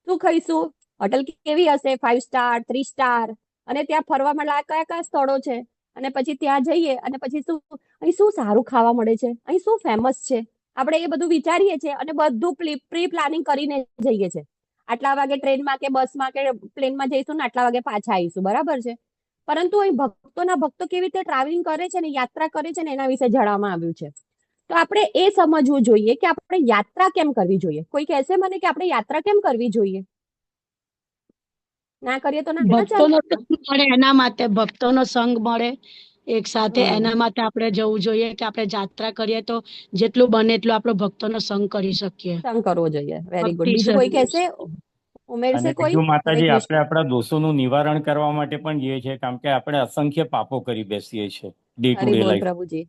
શું ખાઈશું, હોટલ કેવી હશે, 5 સ્ટાર 3 સ્ટાર, અને ત્યાં ફરવા માટે કયા સ્થળો છે, અને પછી ત્યાં જઈએ અને પછી અહીં શું સારું ખાવા મળે છે, અહીં શું ફેમસ છે, આપણે એ બધું વિચારીએ છીએ અને બધું પ્રી પ્લાનિંગ કરીને જઈએ છીએ. આટલા વાગે ટ્રેનમાં કે બસમાં કે પ્લેનમાં જઈશું ને આટલા વાગે પાછા આવીશું. બરાબર છે? પરંતુ અહીં ભક્તો કેવી રીતે ટ્રાવેલિંગ કરે છે ને, યાત્રા કરે છે ને એના વિશે જણાવવામાં આવ્યું છે. તો આપણે એ સમજવું જોઈએ કે આપણે યાત્રા કેમ કરવી જોઈએ. કોઈ કહેશે મને કે આપણે યાત્રા કેમ કરવી જોઈએ? ના કરીએ તો ભક્તોનો સંગ મળે એના માટે, ભક્તોનો સંગ મળે એક સાથે એના માટે આપણે જવું જોઈએ કે આપણે યાત્રા કરીએ તો જેટલું બને એટલું આપણો ભક્તોનો સંગ કરી શકીએ. સંગ કરવો જોઈએ. Very good. બીજું કોઈ કહેશે? ઉમેરશે કોઈ? બીજું માતાજી, આપણે આપણા દોષોનું નિવારણ કરવા માટે પણ જઈએ છીએ, કારણ કે આપણે અસંખ્ય પાપો કરી બેસીએ છીએ ડે ટુ ડે લાઈફ. પ્રભુજી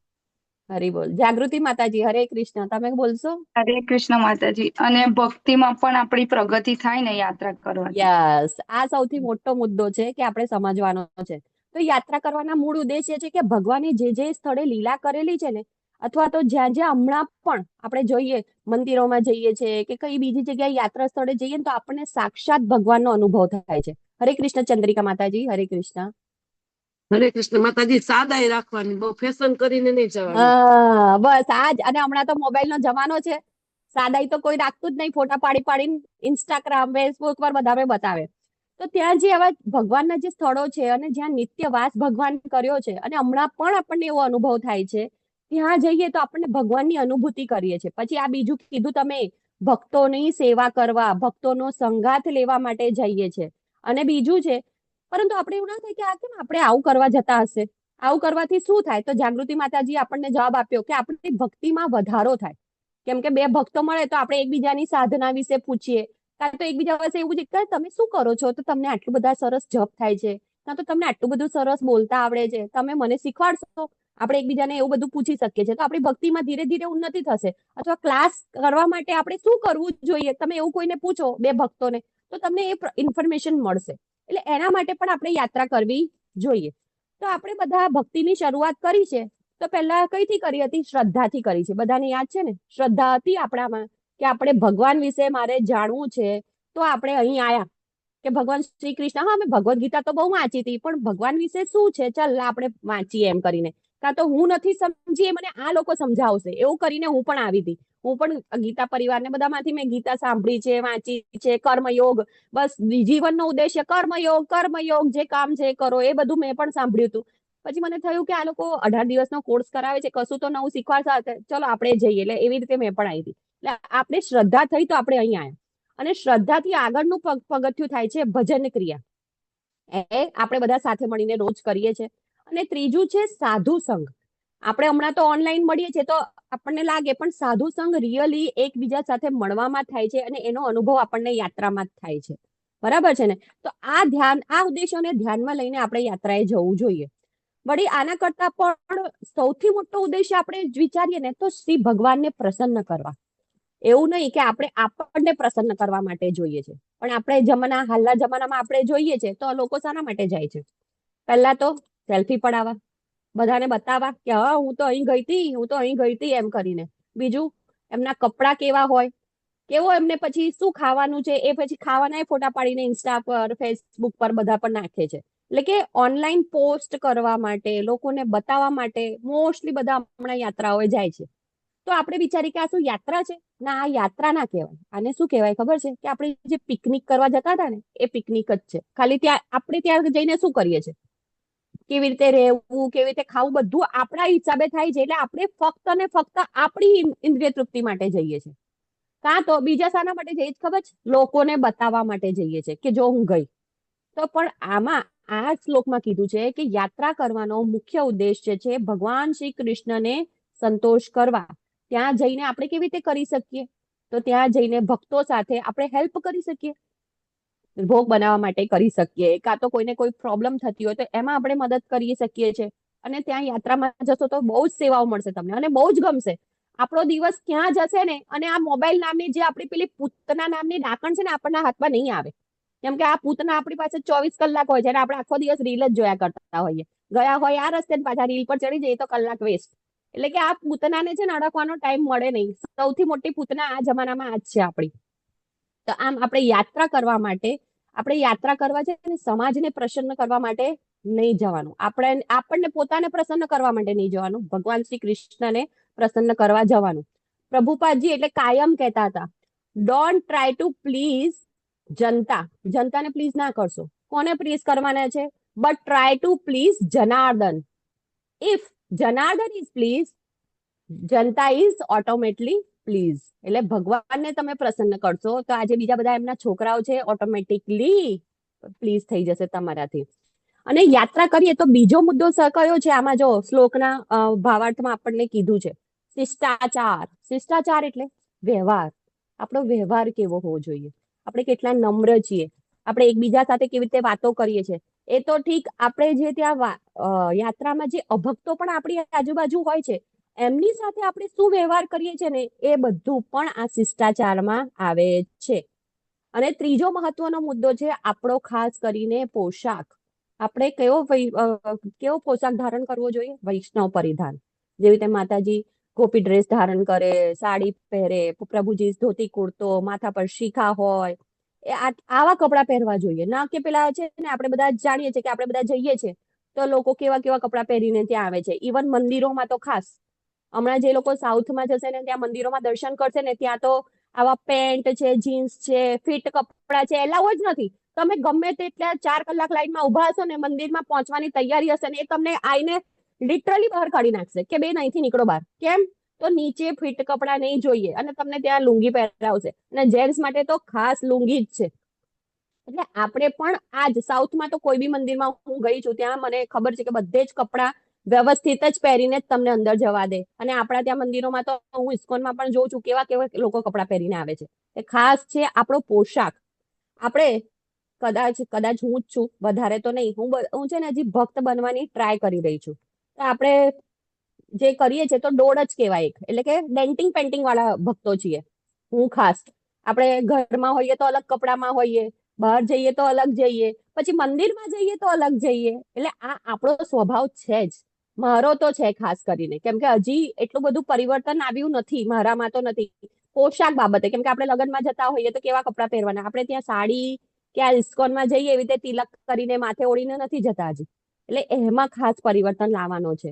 હરી બોલ. જાગૃતિ માતાજી હરે કૃષ્ણ. તમે બોલશો? હરે કૃષ્ણ માતાજી. અને ભક્તિમાં પણ આપણી પ્રગતિ થાય ને યાત્રા કરવાથી. યસ, આ સૌથી મોટો મુદ્દો છે કે આપણે સમજવાનો છે. તો યાત્રા કરવાના મૂળ ઉદ્દેશ્ય છે કે ભગવાને જે સ્થળે લીલા કરેલી છે ને, અથવા તો જ્યાં હમણાં પણ આપણે જોઈએ મંદિરોમાં જઈએ છીએ કે કઈ બીજી જગ્યાએ યાત્રા સ્થળે જઈએ તો આપણને સાક્ષાત ભગવાનનો અનુભવ થાય છે. હરે કૃષ્ણ ચંદ્રિકા માતાજી. હરે કૃષ્ણ. હરે કૃષ્ણ માતાજી. સાદાઈ રાખવાની, બહુ ફેશન કરીને નહીં જવાનું. બસ આજ. અને હમણાં તો મોબાઈલ નો જમાનો છે, સાદાઈ તો કોઈ રાખતું જ નહીં. ફોટા પાડીને ઇન્સ્ટાગ્રામ ફેસબુક પર બધા બતાવે. તો ત્યાં જે આવા ભગવાનના જે સ્થળો છે અને જ્યાં નિત્યવાસ ભગવાન કર્યો છે અને હમણાં પણ આપણને એવો અનુભવ થાય છે, ત્યાં જઈએ તો આપણને ભગવાનની અનુભૂતિ કરીએ છીએ. પછી આ બીજું કીધું તમે, ભક્તોની સેવા કરવા, ભક્તોનો સંગાથ લેવા માટે જઈએ છે. અને બીજું છે, પરંતુ આપણે એવું ના થાય કે આ કેમ આપણે આવું કરવા જતા હશે, આવું કરવાથી શું થાય? તો જાગૃતિ માતાજી આપણને જવાબ આપ્યો કે આપણી ભક્તિમાં વધારો થાય. કેમ કે બે ભક્તો મળે તો આપણે એકબીજાની સાધના વિશે પૂછીએ, કાં તો એકબીજા પાસે એવું છે કે તમે શું કરો છો, તો તમને આટલું બધા સરસ જપ થાય છે, કાં તો તમને આટલું બધું સરસ બોલતા આવડે છે, તમે મને શીખવાડશો. આપણે એકબીજાને એવું બધું પૂછી શકીએ છીએ. તો આપણી ભક્તિમાં ધીરે ધીરે ઉન્નતિ થશે. અથવા ક્લાસ કરવા માટે આપણે શું કરવું જોઈએ, તમે એવું કોઈને પૂછો બે ભક્તોને, તો તમને એ ઇન્ફોર્મેશન મળશે. એટલે એના માટે પણ આપણે યાત્રા કરવી જોઈએ. તો આપણે બધા ભક્તિની શરૂઆત કરી છે તો પહેલા કઈથી કરી હતી? શ્રદ્ધાથી કરી છે. બધાને યાદ છે ને? શ્રદ્ધા હતી આપણામાં કે આપણે ભગવાન વિશે મારે જાણવું છે, તો આપણે અહીં આયા. કે ભગવાન શ્રી કૃષ્ણ, હા મેં ભગવદ્ ગીતા તો બહુ વાંચી હતી, પણ ભગવાન વિશે શું છે, ચાલ આપણે વાંચીએ એમ કરીને. કાં તો હું નથી સમજી એ મને આ લોકો સમજાવશે, એવું કરીને હું પણ આવી હતી. હું પણ ગીતા પરિવારને બધામાંથી મેં ગીતા સાંભળી છે, વાંચી છે. કર્મયોગ, બસ જીવનનો ઉદ્દેશ્ય કર્મયોગ, જે કામ છે કરો, એ બધું મેં પણ સાંભળ્યું હતું. પછી મને થયું કે આ લોકો 18 દિવસનો કોર્સ કરાવે છે, કશું તો નવું શીખવાડશે, ચલો આપણે જઈએ. એટલે એવી રીતે મેં પણ આવી હતી. એટલે આપણે શ્રદ્ધા થઈ તો આપણે અહીંયા આવ્યા. અને શ્રદ્ધાથી આગળનું પગથિયું થાય છે ભજન ક્રિયા. એ આપણે બધા સાથે મળીને રોજ કરીએ છીએ. અને ત્રીજું છે સાધુ સંઘ. આપણે હમણાં તો ઓનલાઈન મળીએ છીએ તો આપણને લાગે, પણ સાધુ સંઘ રિયલી એકબીજા સાથે મળવામાં થાય છે અને એનો અનુભવ આપણને યાત્રામાં જ થાય છે. બરાબર છે ને? તો આ ઉદ્દેશોને ધ્યાનમાં લઈને આપણે યાત્રાએ જવું જોઈએ. વળી આના કરતા પણ સૌથી મોટો ઉદ્દેશ્ય આપણે વિચારીએ ને તો શ્રી ભગવાનને પ્રસન્ન કરવા. એવું નહીં કે આપણે આપણને પ્રસન્ન કરવા માટે જોઈએ છે, પણ આપણે હાલના જમાનામાં આપણે જોઈએ છે તો લોકો શાના માટે જાય છે? પહેલા તો સેલ્ફી પડાવવા, બધાને બતાવવા કે હા હું તો અહીં ગઈ હતી એમ કરીને. બીજું, એમના કપડા કેવા હોય, કેવો એમને પછી શું ખાવાનું છે, એ પછી ખાવાના ફોટા પાડીને ઇન્સ્ટા પર, ફેસબુક પર બધા પર નાખે છે. એટલે કે ઓનલાઈન પોસ્ટ કરવા માટે, લોકોને બતાવવા માટે મોસ્ટલી બધા હમણાં યાત્રાઓએ જાય છે. તો આપણે વિચારીએ કે આ શું યાત્રા છે? ના, આ યાત્રા ના કહેવાય. આને શું કહેવાય ખબર છે? કે આપણે જે પિકનિક કરવા જતા હતા ને, એ પિકનિક જ છે. ખાલી આપણે ત્યાં જઈને શું કરીએ છીએ, કેવી રીતે રહેવું, કેવી રીતે ખાવું, બધું આપણા હિસાબે થાય છે. એટલે આપણે ફક્ત ને ફક્ત આપણી ઇન્દ્રિય તૃપ્તિ માટે જઈએ છીએ. કાં તો બીજા શાના માટે જઈએ ખબર છે? લોકોને બતાવવા માટે જઈએ છીએ કે જો હું ગઈ. તો પણ આમાં આ શ્લોકમાં કીધું છે કે યાત્રા કરવાનો મુખ્ય ઉદ્દેશ્ય છે ભગવાન શ્રી કૃષ્ણને સંતોષ કરવા. ત્યાં જઈને આપણે કેવી રીતે કરી શકીએ? તો ત્યાં જઈને ભક્તો સાથે આપણે હેલ્પ કરી શકીએ, ભોગ બનાવવા માટે કરી શકીએ, કાં તો કોઈને કોઈ પ્રોબ્લેમ થતી હોય તો એમાં આપણે મદદ કરી શકીએ છીએ. અને ત્યાં યાત્રામાં જશો તો બહુ જ સેવાઓ મળશે તમને અને બહુ જ ગમશે. આપણો દિવસ ક્યાં જશે ને, અને આ મોબાઈલ નામની જે આપણી પેલી પૂતના નામની ડાકણ છે ને, આપણના હાથમાં નહીં આવે. કેમ કે આ પૂતના આપણી પાસે 24 કલાક હોય છે અને આપણે આખો દિવસ રીલ જ જોયા કરતા હોઈએ. ગયા હોય આ રસ્તે પાછા રીલ પર ચડી જઈએ તો કલાક વેસ્ટ. એટલે કે આ પૂતનાને છે ને અડકવાનો ટાઈમ મળે નહીં. સૌથી મોટી પૂતના આ જમાનામાં આ જ છે આપણી. તો આમ આપણે યાત્રા કરવા છે અને સમાજને પ્રસન્ન કરવા માટે નહીં જવાનું. આપણને પોતાને પ્રસન્ન કરવા માટે નહીં જવાનું, ભગવાન શ્રી કૃષ્ણને પ્રસન્ન કરવા જવાનું. પ્રભુપાદજી એટલે કાયમ કહેતા હતા, ડોન્ટ ટ્રાય ટુ પ્લીઝ જનતા. જનતાને પ્લીઝ ના કરશો. કોને પ્લીઝ કરવાના છે? But try to please Janardan. If Janardan is please, Janata is automatically please. એટલે ભગવાનને તમે પ્રસન્ન કરશો તો આજે બીજા બધા એમના છોકરાઓ છે ઓટોમેટિકલી પ્લીઝ થઈ જશે તમારાથી. અને યાત્રા કરીએ તો બીજો મુદ્દો કયો છે આમાં? જો શ્લોકના ભાવાર્થમાં આપણને કીધું છે શિષ્ટાચાર. શિષ્ટાચાર એટલે વ્યવહાર. આપણો વ્યવહાર કેવો હોવો જોઈએ, આપણે કેટલા નમ્ર છીએ, આપણે એકબીજા સાથે કેવી રીતે વાતો કરીએ છીએ. એ તો ઠીક, આપણે જે ત્યાં યાત્રામાં જે અભક્તો પણ આપણી આજુબાજુ હોય છે એમની સાથે આપણે શું વ્યવહાર કરીએ છીએ ને, એ બધું પણ આ શિષ્ટાચારમાં આવે છે. અને ત્રીજો મહત્વનો મુદ્દો છે આપણો ખાસ કરીને પોશાક. આપણે કેવો પોશાક ધારણ કરવો જોઈએ? વૈષ્ણવ પરિધાન. જેવી રીતે માતાજી ગોપી ડ્રેસ ધારણ કરે, સાડી પહેરે, પ્રભુજી ધોતી કુર્તો, માથા પર શીખા હોય, આવા કપડાં પહેરવા જોઈએ. ના કે પેલા છે ને, આપણે બધા જાણીએ છીએ કે આપણે બધા જઈએ છીએ તો લોકો કેવા કેવા કપડાં પહેરીને ત્યાં આવે છે. ઇવન મંદિરોમાં તો ખાસ. હમણાં જે લોકો સાઉથમાં જશે ને, ત્યાં મંદિરોમાં દર્શન કરશે ને, ત્યાં તો આવા પેન્ટ છે, જીન્સ છે, ફિટ કપડા છે, એલાઉ જ નથી. તમે ગમે તેટલા 4 કલાક લાઈનમાં ઉભા હશો ને, મંદિરમાં પહોંચવાની તૈયારી હશે ને, એ તમને આઈને લિટરલી બહાર કાઢી નાખશે કે બેન અહીંથી નીકળો બહાર. કેમ? તો નીચે ફિટ કપડા નહીં જોઈએ અને તમને ત્યાં લુંગી પહેરાવશે. અને જેન્ટ્સ માટે તો ખાસ લુંગી જ છે. એટલે આપણે પણ આજ સાઉથમાં તો કોઈ બી મંદિરમાં હું ગઈ છું, ત્યાં મને ખબર છે કે બધે જ કપડા વ્યવસ્થિત જ પહેરીને જ તમને અંદર જવા દે. અને આપણા ત્યાં મંદિરોમાં તો હું ઇસ્કોનમાં પણ જોઉં છું કેવા કેવા લોકો કપડા પહેરીને આવે છે. એ ખાસ છે આપણો પોશાક. આપણે કદાચ હું જ છું, વધારે તો નહીં, હું છે ને હજી ભક્ત બનવાની ટ્રાય કરી રહી છું. તો આપણે જે કરીએ છીએ તો દોડ જ કહેવાય એક. એટલે કે ડેન્ટિંગ પેન્ટિંગ વાળા ભક્તો છીએ. હું ખાસ. આપણે ઘરમાં હોઈએ તો અલગ કપડામાં હોઈએ, બહાર જઈએ તો અલગ જઈએ, પછી મંદિરમાં જઈએ તો અલગ જઈએ. એટલે આ આપણો સ્વભાવ છે જ. મારો તો છે ખાસ કરીને, કેમ કે હજી એટલું બધું પરિવર્તન આવ્યું નથી મારામાં તો નથી પોશાક બાબતે. કેમ કે આપણે લગ્નમાં જતા હોઈએ તો કેવા કપડાં પહેરવાના? આપણે ત્યાં સાડી કે આ ઇસ્કોનમાં જઈએ એવી રીતે તિલક કરીને માથે ઓળીને નથી જતા હજી. એટલે એમાં ખાસ પરિવર્તન લાવવાનો છે.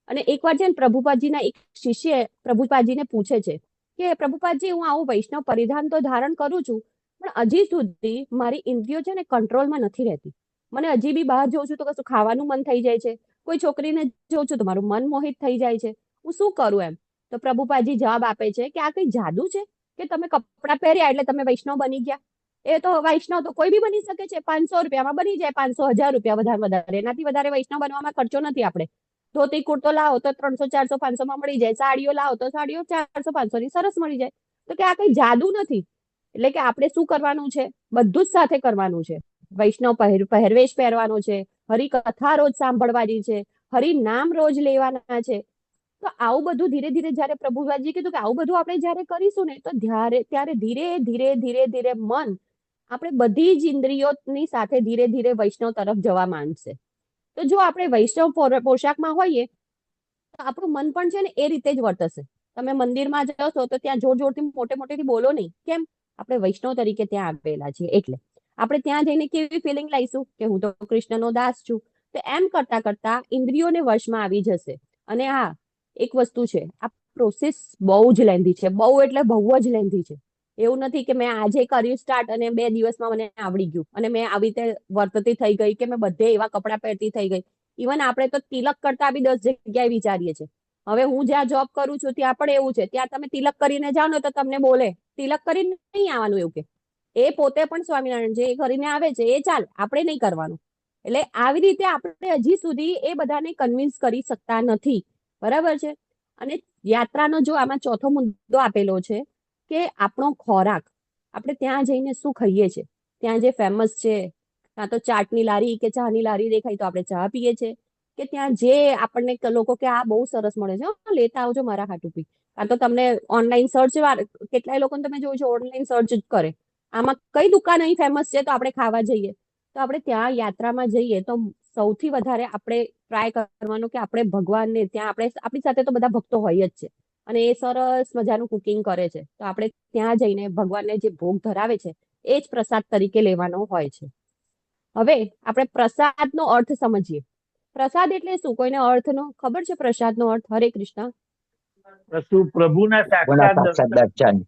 અને એકવાર છે ને પ્રભુપાદજીના એક શિષ્ય પ્રભુપાદજીને પૂછે છે કે પ્રભુપાદજી, હું આવું વૈષ્ણવ પરિધાન તો ધારણ કરું છું, પણ હજી સુધી મારી ઇન્દ્રિયો છે ને કંટ્રોલમાં નથી રહેતી. મને હજી બી બહાર જોઉં છું તો કશું ખાવાનું મન થઈ જાય છે, કોઈ છોકરીને જોઉં છું તો મારું મન મોહિત થઈ જાય છે, હું શું કરું એમ. તો પ્રભુપાદજી જવાબ આપે છે કે આ કઈ જાદુ છે કે તમે કપડાં પહેર્યા એટલે તમે વૈષ્ણવ બની ગયા? એ તો વૈષ્ણવ તો કોઈ બી બની શકે છે, 500 રૂપિયામાં બની જાય, 500 1000 રૂપિયા વધારે, એનાથી વધારે વૈષ્ણવ બનવામાં ખર્ચો નથી. આપણે ધોતી કુર્તો લાવો તો 300 400 500 માં મળી જાય, સાડીઓ લાવો તો સાડીઓ 400 500 ની સરસ મળી જાય. તો કે આ કઈ જાદુ નથી. એટલે કે આપણે શું કરવાનું છે, બધું જ સાથે કરવાનું છે. વૈષ્ણવ પહેરવેશ પહેરવાનો છે, હરિકથા રોજ સાંભળવાની છે, હરિ નામ રોજ લેવાના છે. તો આવું બધું ધીરે ધીરે જયારે પ્રભુપાદજી કીધું કે આવું બધું આપણે જયારે કરીશું ને તો ત્યારે ધીરે ધીરે ધીરે ધીરે મન આપણે બધી જ ઇન્દ્રિયોની સાથે ધીરે ધીરે વૈષ્ણવ તરફ જવા માંડશે. તો જો આપણે વૈષ્ણવ પોશાકમાં હોઈએ તો આપણું મન પણ છે ને એ રીતે જ વર્તશે. તમે મંદિરમાં જશો તો ત્યાં જોર જોરથી મોટેથી બોલો નહીં. કેમ? આપણે વૈષ્ણવ તરીકે ત્યાં આવેલા છીએ. એટલે આપણે ત્યાં જઈને કેવી ફિલિંગ લાવીશું કે હું તો કૃષ્ણનો દાસ છું. તો એમ કરતા કરતા ઇન્દ્રિયોને વશમાં આવી જશે. અને હા, એક વસ્તુ છે, આ પ્રોસેસ બહુ જ લેન્ધી છે, બહુ એટલે બહુ જ લેન્ધી છે. એવું નથી કે મેં આજે કર્યું સ્ટાર્ટ અને 2 દિવસમાં મને આવડી ગયું અને મેં આવી રીતે વર્તતી થઈ ગઈ કે મેં બધે એવા કપડાં પહેરતી થઈ ગઈ. ઇવન આપણે તો તિલક કરતા બી 10 જગ્યાએ વિચારીએ છીએ. હવે હું જ્યાં જોબ કરું છું ત્યાં પણ એવું છે, ત્યાં તમે તિલક કરીને જાઓ ને તો તમને બોલે તિલક કરીને નહીં આવવાનું, એવું કે એ પોતે પણ સ્વામિનારાયણ છે, એ કરીને આવે છે, એ ચાલ, આપણે નહીં કરવાનું. એટલે આવી રીતે આપણે હજી સુધી એ બધાને કન્વિન્સ કરી શકતા નથી. બરાબર છે. અને યાત્રાનો જો આમાં ચોથો મુદ્દો આપેલો છે કે આપણો ખોરાક, આપણે ત્યાં જઈને શું ખાઈએ છીએ. ત્યાં જે ફેમસ છે, કાં તો ચાટની લારી કે ચાની લારી દેખાય તો આપણે ચા પીએ છીએ, કે ત્યાં જે આપણને લોકો કે આ બહુ સરસ મળે છે, લેતા આવજો મારા હાટુ પી. કાં તો તમને ઓનલાઈન સર્ચ, કેટલાય લોકોને તમે જોયું છે ઓનલાઈન સર્ચ જ કરે, આમાં કઈ દુકાન અહીં ફેમસ છે તો આપણે ખાવા જઈએ. તો આપણે ત્યાં યાત્રામાં જઈએ તો સૌથી વધારે આપણે ટ્રાય કરવાનું કે આપણે ભગવાનને ત્યાં આપણી સાથે તો બધા ભક્તો હોય જ છે અને એ સરસ મજાનું કુકિંગ કરે છે. તો આપણે ત્યાં જઈને ભગવાનને જે ભોગ ધરાવે છે એ જ પ્રસાદ તરીકે લેવાનો હોય છે. હવે આપણે પ્રસાદનો અર્થ સમજીએ. પ્રસાદ એટલે શું? કોઈને અર્થનો ખબર છે? પ્રસાદનો અર્થ? હરે કૃષ્ણ. પ્રભુના સાક્ષાત દર્શન.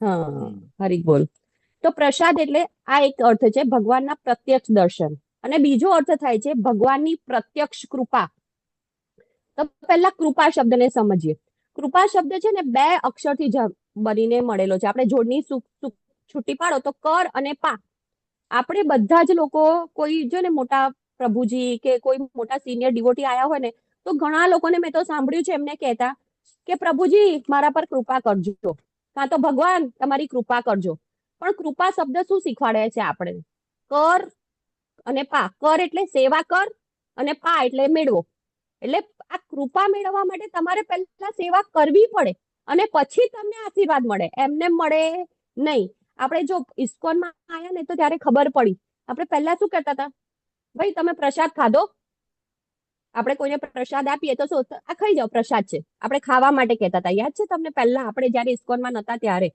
હા, હરી બોલ. તો પ્રસાદ એટલે આ એક અર્થ છે, ભગવાનના પ્રત્યક્ષ દર્શન. અને બીજો અર્થ થાય છે ભગવાનની પ્રત્યક્ષ કૃપા. તો પહેલા કૃપા શબ્દને સમજીએ. કૃપા શબ્દ છે ને 2 અક્ષરથી બનીને મળેલો છે. આપણે જોડની છૂટી પાડો તો કર અને પા. આપણે બધા જ લોકો, કોઈ જો ને મોટા પ્રભુજી કે કોઈ મોટા સિનિયર ડિવોટી આયા હોય ને તો ઘણા લોકોને મેં તો સાંભળ્યું છે એમને કહેતા કે પ્રભુજી મારા પર કૃપા કરજો, કાં તો ભગવાન તમારી કૃપા કરજો. પણ કૃપા શબ્દ શું શીખવાડે છે આપણે? કર અને પા. કર એટલે સેવા કર અને પા એટલે મેળવો. એટલે આ કૃપા મેળવવા માટે તમારે પહેલા સેવા કરવી પડે અને પછી તમને આશીર્વાદ મળે. એમને મળે નહીં. આપણે જો ઇસ્કોનમાં આવ્યા ને તો ત્યારે ખબર પડી. આપણે પહેલા શું કહેતા હતા? ભાઈ તમે પ્રસાદ ખાધો? આપણે કોઈને પ્રસાદ આપીએ તો શું, આ ખાઈ જાઓ, પ્રસાદ છે. આપણે ખાવા માટે કહેતા હતા. યાદ છે તમને? પહેલા આપણે જયારે ઇસ્કોનમાં નતા ત્યારે.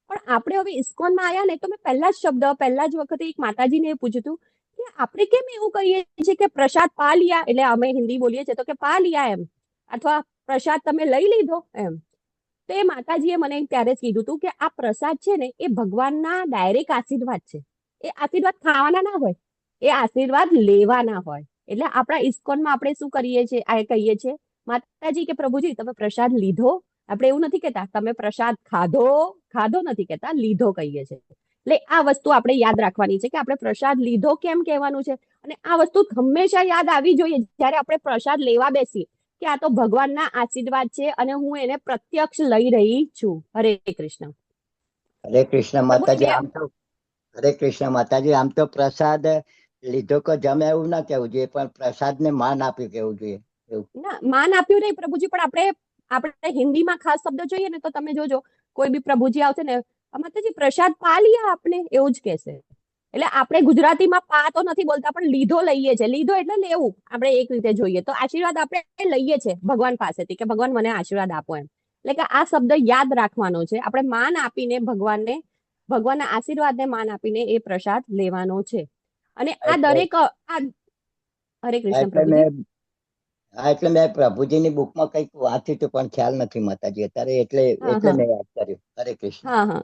પણ આપણે હવે ઇસ્કોનમાં આવ્યા ને તો મેં પહેલા જ વખતે એક માતાજીને એ પૂછ્યું હતું કે આપણે કેમ એવું કહીએ છીએ કે પ્રસાદ પા લિયા, એટલે અમે હિન્દી બોલીએ છીએ તો કે પા લિયા એમ, અથવા પ્રસાદ તમે લઈ લીધો એમ. તો એ માતાજીએ મને ત્યારે જ કીધું હતું કે આ પ્રસાદ છે ને એ ભગવાનના ડાયરેક્ટ આશીર્વાદ છે. એ આશીર્વાદ ખાવાના ના હોય, એ આશીર્વાદ લેવાના હોય. એટલે આપણા ઇસ્કોનમાં આપણે શું કરીએ છીએ, આ કહીએ છીએ માતાજી કે પ્રભુજી તમે પ્રસાદ લીધો. આપણે એવું નથી કહેતા તમે પ્રસાદ ખાધો નથી કહેતા, લીધો કહીએ છીએ. એટલે આ વસ્તુ આપણે યાદ રાખવાની છે કે આપણે પ્રસાદ લીધો કેમ કહેવાનું છે. અને આ વસ્તુ હંમેશા યાદ આવી જોઈએ જ્યારે આપણે પ્રસાદ લેવા બેસીએ કે આ તો ભગવાનના આશીર્વાદ છે અને હું એને પ્રત્યક્ષ લઈ રહી છું. હરે કૃષ્ણ. હરે કૃષ્ણ માતાજી. હરે કૃષ્ણ માતાજી. આમ તો પ્રસાદ લીધો કે જમે એવું ના કહેવું જોઈએ, પણ પ્રસાદને માન આપ્યું કહેવું જોઈએ. ના, માન આપ્યું નહીં પ્રભુજી, પણ આપણે હિન્દીમાં ખાસ શબ્દ જોઈએ ને તો તમે જોજો કોઈ બી પ્રભુજી આવશે ને માતાજી પ્રસાદ પા લિયા આપને, એવું જ કહેશે. એટલે આપણે ગુજરાતીમાં પા તો નથી બોલતા પણ લીધો લઈએ છે. લીધો એટલે લેવું. આપણે એક રીતે જોઈએ તો આશીર્વાદ આપણે લઈએ છે ભગવાન પાસેથી કે ભગવાન મને આશીર્વાદ આપો એમ. એટલે કે આ શબ્દ યાદ રાખવાનો છે. આપણે માન આપીને ભગવાનને ભગવાનના આશીર્વાદને માન આપીને એ પ્રસાદ લેવાનો છે. અને આ એટલે દરેક હરે કૃષ્ણ એટલે પ્રભુજી. એટલે મેં પ્રભુજીની બુકમાં કંઈક વાંચ્યું હતું પણ ખ્યાલ નથી માતાજી અત્યારે, એટલે મેં યાદ કર્યું. હરે કૃષ્ણ. હા.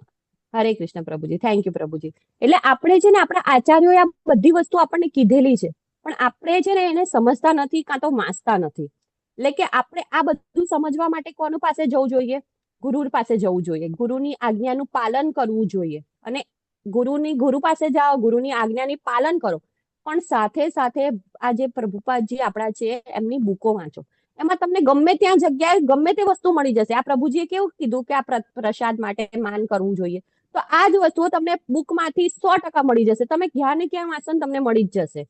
હરે કૃષ્ણ પ્રભુજી. થેન્ક યુ પ્રભુજી. એટલે આપણે છે ને આપણા આચાર્યોએ આ બધી વસ્તુ આપણને કીધેલી છે, પણ આપણે છે ને એને સમજતા નથી કાં તો માનતા નથી. એટલે કે આપણે આ બધું સમજવા માટે કોનું પાસે જવું જોઈએ? ગુરુ પાસે જવું જોઈએ. ગુરુની આજ્ઞાનું પાલન કરવું જોઈએ. અને ગુરુ પાસે જાઓ, ગુરુની આજ્ઞાની પાલન કરો, પણ સાથે સાથે આ જે પ્રભુપાદજી આપણા છે એમની બુકો વાંચો. એમાં તમને ગમે ત્યાં જગ્યાએ ગમે તે વસ્તુ મળી જશે. આ પ્રભુજીએ કેવું કીધું કે આ પ્રસાદ માટે માન કરવું જોઈએ, તો આ જ વસ્તુઓ તમને બુકમાંથી 100% મળી જશે. તમે ક્યાં ને ક્યાં વાંચો તમને મળી જ જશે.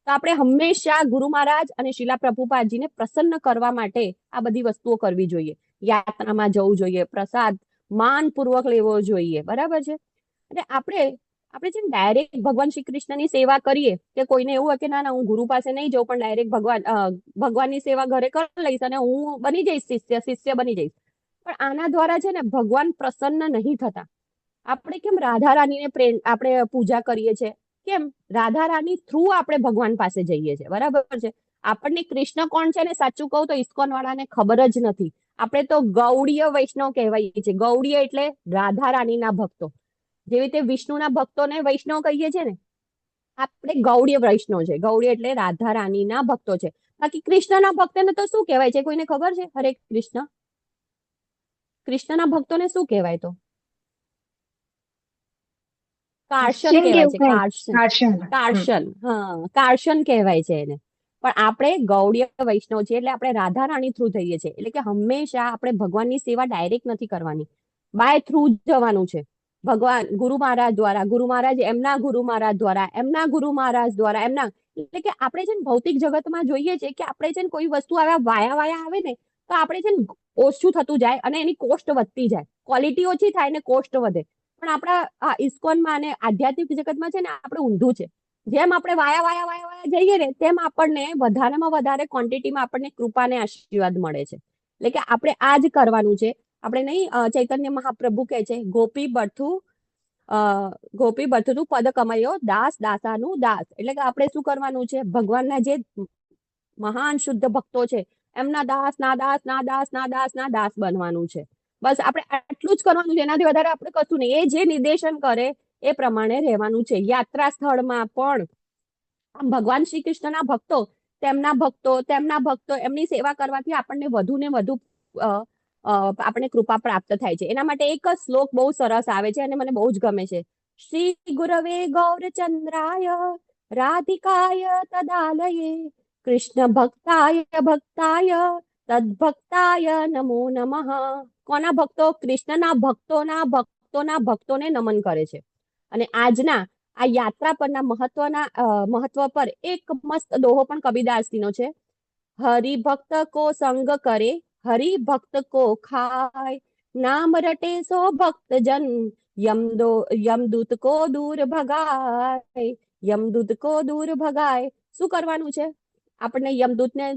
તો આપણે હંમેશા ગુરુ મહારાજ અને શિલા પ્રભુપાદજીને પ્રસન્ન કરવા માટે આ બધી વસ્તુઓ કરવી જોઈએ. યાત્રામાં જવું જોઈએ, પ્રસાદ માનપૂર્વક લેવો જોઈએ, બરાબર છે. અને આપણે છે ને ડાયરેક્ટ ભગવાન શ્રી કૃષ્ણની સેવા કરીએ કે કોઈને એવું હોય કે ના હું ગુરુ પાસે નહીં જાઉં પણ ડાયરેક્ટ ભગવાનની સેવા ઘરે કરી લઈશ અને હું બની જઈશ શિષ્ય બની જઈશ. પણ આના દ્વારા છે ને ભગવાન પ્રસન્ન નહીં થતા. આપણે કેમ રાધા રાણીને આપણે પૂજા કરીએ છીએ, કેમ રાધા રાણી થ્રુ આપણે ભગવાન પાસે જઈએ છીએ, બરાબર છે. આપણને કૃષ્ણ કોણ છે ને સાચું કહું તો ઇસ્કોન વાળાને ખબર જ નથી. આપણે તો ગૌડીય વૈષ્ણવ કહેવાય છે. ગૌડીય એટલે રાધા રાણીના ભક્તો. જેવી રીતે વિષ્ણુના ભક્તોને વૈષ્ણવ કહીએ છીએ ને, આપણે ગૌડીય વૈષ્ણવ છે. ગૌડી એટલે રાધા રાણીના ભક્તો છે. બાકી કૃષ્ણના ભક્તોને તો શું કહેવાય છે? કોઈને ખબર છે? હરે કૃષ્ણ. કૃષ્ણના ભક્તોને શું કહેવાય? તો કાર્શન કહેવાય છે. કાર્શન. હા, કાર્શન કહેવાય છે એને. પણ આપણે ગૌડીય વૈષ્ણવ છીએ એટલે આપણે રાધા રાણી થ્રુ થઈએ છીએ. એટલે કે હંમેશા આપણે ભગવાનની સેવા ડાયરેક્ટ નથી કરવાની, બાય થ્રુ જવાનું છે. ભગવાન ગુરુ મહારાજ દ્વારા, ગુરુ મહારાજ એમના ગુરુ મહારાજ દ્વારા, એમના ગુરુ મહારાજ દ્વારા, એમના. એટલે કે આપણે છે ને ભૌતિક જગતમાં જોઈએ છે કે આપણે છે ને કોઈ વસ્તુ વાયા આવે ને તો આપણે છે ને ઓછું થતું જાય અને એની કોસ્ટ વધતી જાય. ક્વોલિટી ઓછી થાય ને કોસ્ટ વધે. પણ આપણા ઇસ્કોનમાં અને આધ્યાત્મિક જગતમાં છે ને આપણે ઊંધું છે. જેમ આપણે વાયા જઈએ ને તેમ આપણને વધારેમાં વધારે ક્વોન્ટિટીમાં આપણને કૃપાને આશીર્વાદ મળે છે. એટલે કે આપણે આ જ કરવાનું છે. આપણે નહીં, ચૈતન્ય મહાપ્રભુ કહે છે ગોપી બરથું પદ કમયો દાસ દાસાનું દાસ. એટલે કે આપણે શું કરવાનું છે? ભગવાનના જે મહાન શુદ્ધ ભક્તો છે એમના દાસ બનવાનું છે. બસ આપણે આટલું જ કરવાનું છે. એનાથી વધારે આપણે કશું નહીં. એ જે નિર્દેશન કરે એ પ્રમાણે રહેવાનું છે. યાત્રા સ્થળમાં પણ ભગવાન શ્રી કૃષ્ણના ભક્તો તેમના ભક્તો એમની સેવા કરવાથી આપણને વધુ ને વધુ આપણે કૃપા પ્રાપ્ત થાય છે. એના માટે એક શ્લોક બહુ સરસ આવે છે અને મને બહુ જ ગમે છે. શ્રી ગુરવે ગૌરચંદ્રાય રાધિકાય તદાલયે કૃષ્ણ ભક્તાય તદ્ભક્તાય નમો નમઃ. કોના ભક્તો? કૃષ્ણના ભક્તોને નમન કરે છે. અને આજના આ યાત્રા પરના મહત્વ પર એક મસ્ત દોહો પણ કબીરદાસજીનો છે. હરિભક્ત કો સંગ કરે, હરિભક્ત કો ખાય, નામ રટે સો ભક્ત જન, યમદૂત કો દૂર ભગાય. શું કરવાનું છે? આપણને યમદૂતને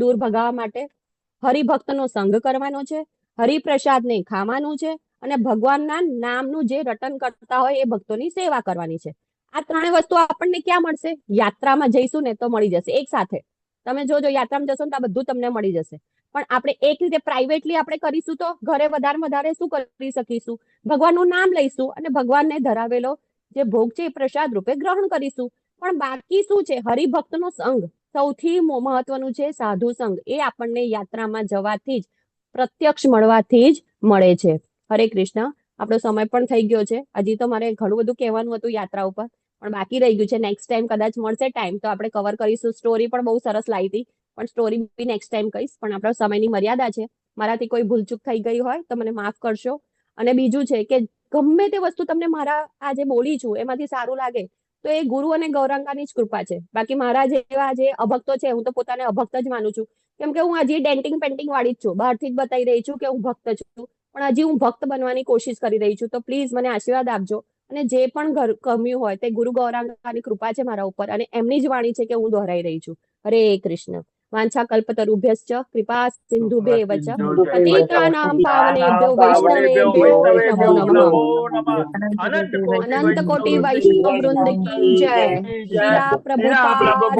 દૂર ભગાવવા માટે હરિભક્તનો સંગ કરવાનો છે, હરિપ્રસાદને ખાવાનું છે અને ભગવાનના નામનું જે રટન કરતા હોય એ ભક્તોની સેવા કરવાની છે. આ ત્રણેય વસ્તુ આપણને ક્યાં મળશે? યાત્રામાં જઈશું ને તો મળી જશે એક સાથે. તમે જોજો યાત્રામાં જશો ને તો આ બધું તમને મળી જશે. પણ આપણે એક રીતે પ્રાઇવેટલી આપણે કરીશું તો ઘરે વધારે શું કરી શકીશું? ભગવાનનું નામ લઈશું અને ભગવાનને ધરાવેલો જે ભોગ છે એ પ્રસાદ રૂપે ગ્રહણ કરીશું. પણ બાકી શું છે? હરિભક્તનો સંગ સૌથી મહત્વનું છે. સાધુ સંગ એ આપણને યાત્રામાં જવાથી જ પ્રત્યક્ષ મળવાથી જ મળે છે. હરે કૃષ્ણ. આપણો સમય પણ થઈ ગયો છે. હજી તો મારે ઘણું બધું કહેવાનું હતું યાત્રા ઉપર, પણ બાકી રહી ગયું છે. નેક્સ્ટ ટાઈમ કદાચ મળશે ટાઈમ તો આપણે કવર કરીશું. સ્ટોરી પણ બહુ સરસ લાવી હતી, પણ સ્ટોરી બી નેક્સ્ટ ટાઈમ કહીશ. પણ આપણો સમયની મર્યાદા છે. મારાથી કોઈ ભૂલચૂક થઈ ગઈ હોય તો મને માફ કરશો. અને બીજું છે કે ગમે તે વસ્તુ તમને મારા આ જે બોલી છું એમાંથી સારું લાગે તો એ ગુરુ અને ગૌરાંગાની જ કૃપા છે. બાકી મારા જેવા જે અભક્તો છે, હું તો પોતાને અભક્ત જ માનું છું, કેમ કે હું હજી ડેન્ટિંગ પેન્ટિંગ વાળી જ છું. બહારથી જ બતાવી રહી છું કે હું ભક્ત છું, પણ હજી હું ભક્ત બનવાની કોશિશ કરી રહી છું. તો પ્લીઝ મને આશીર્વાદ આપજો. અને જે પણ કમ્યું હોય તે ગુરુ ગૌરાંગાની કૃપા છે મારા ઉપર અને એમની જ વાણી છે કે હું દોહરાઈ રહી છું. હરે કૃષ્ણ. वाञ्छा कल्पतरुभ्यश्च कृपा सिन्धुभ्येव च पतितानां पावनेभ्यो वैष्णवेभ्यो नमो नमः। अनंत कोटि वैष्णव वृंद की जय। श्रीला प्रभुपाद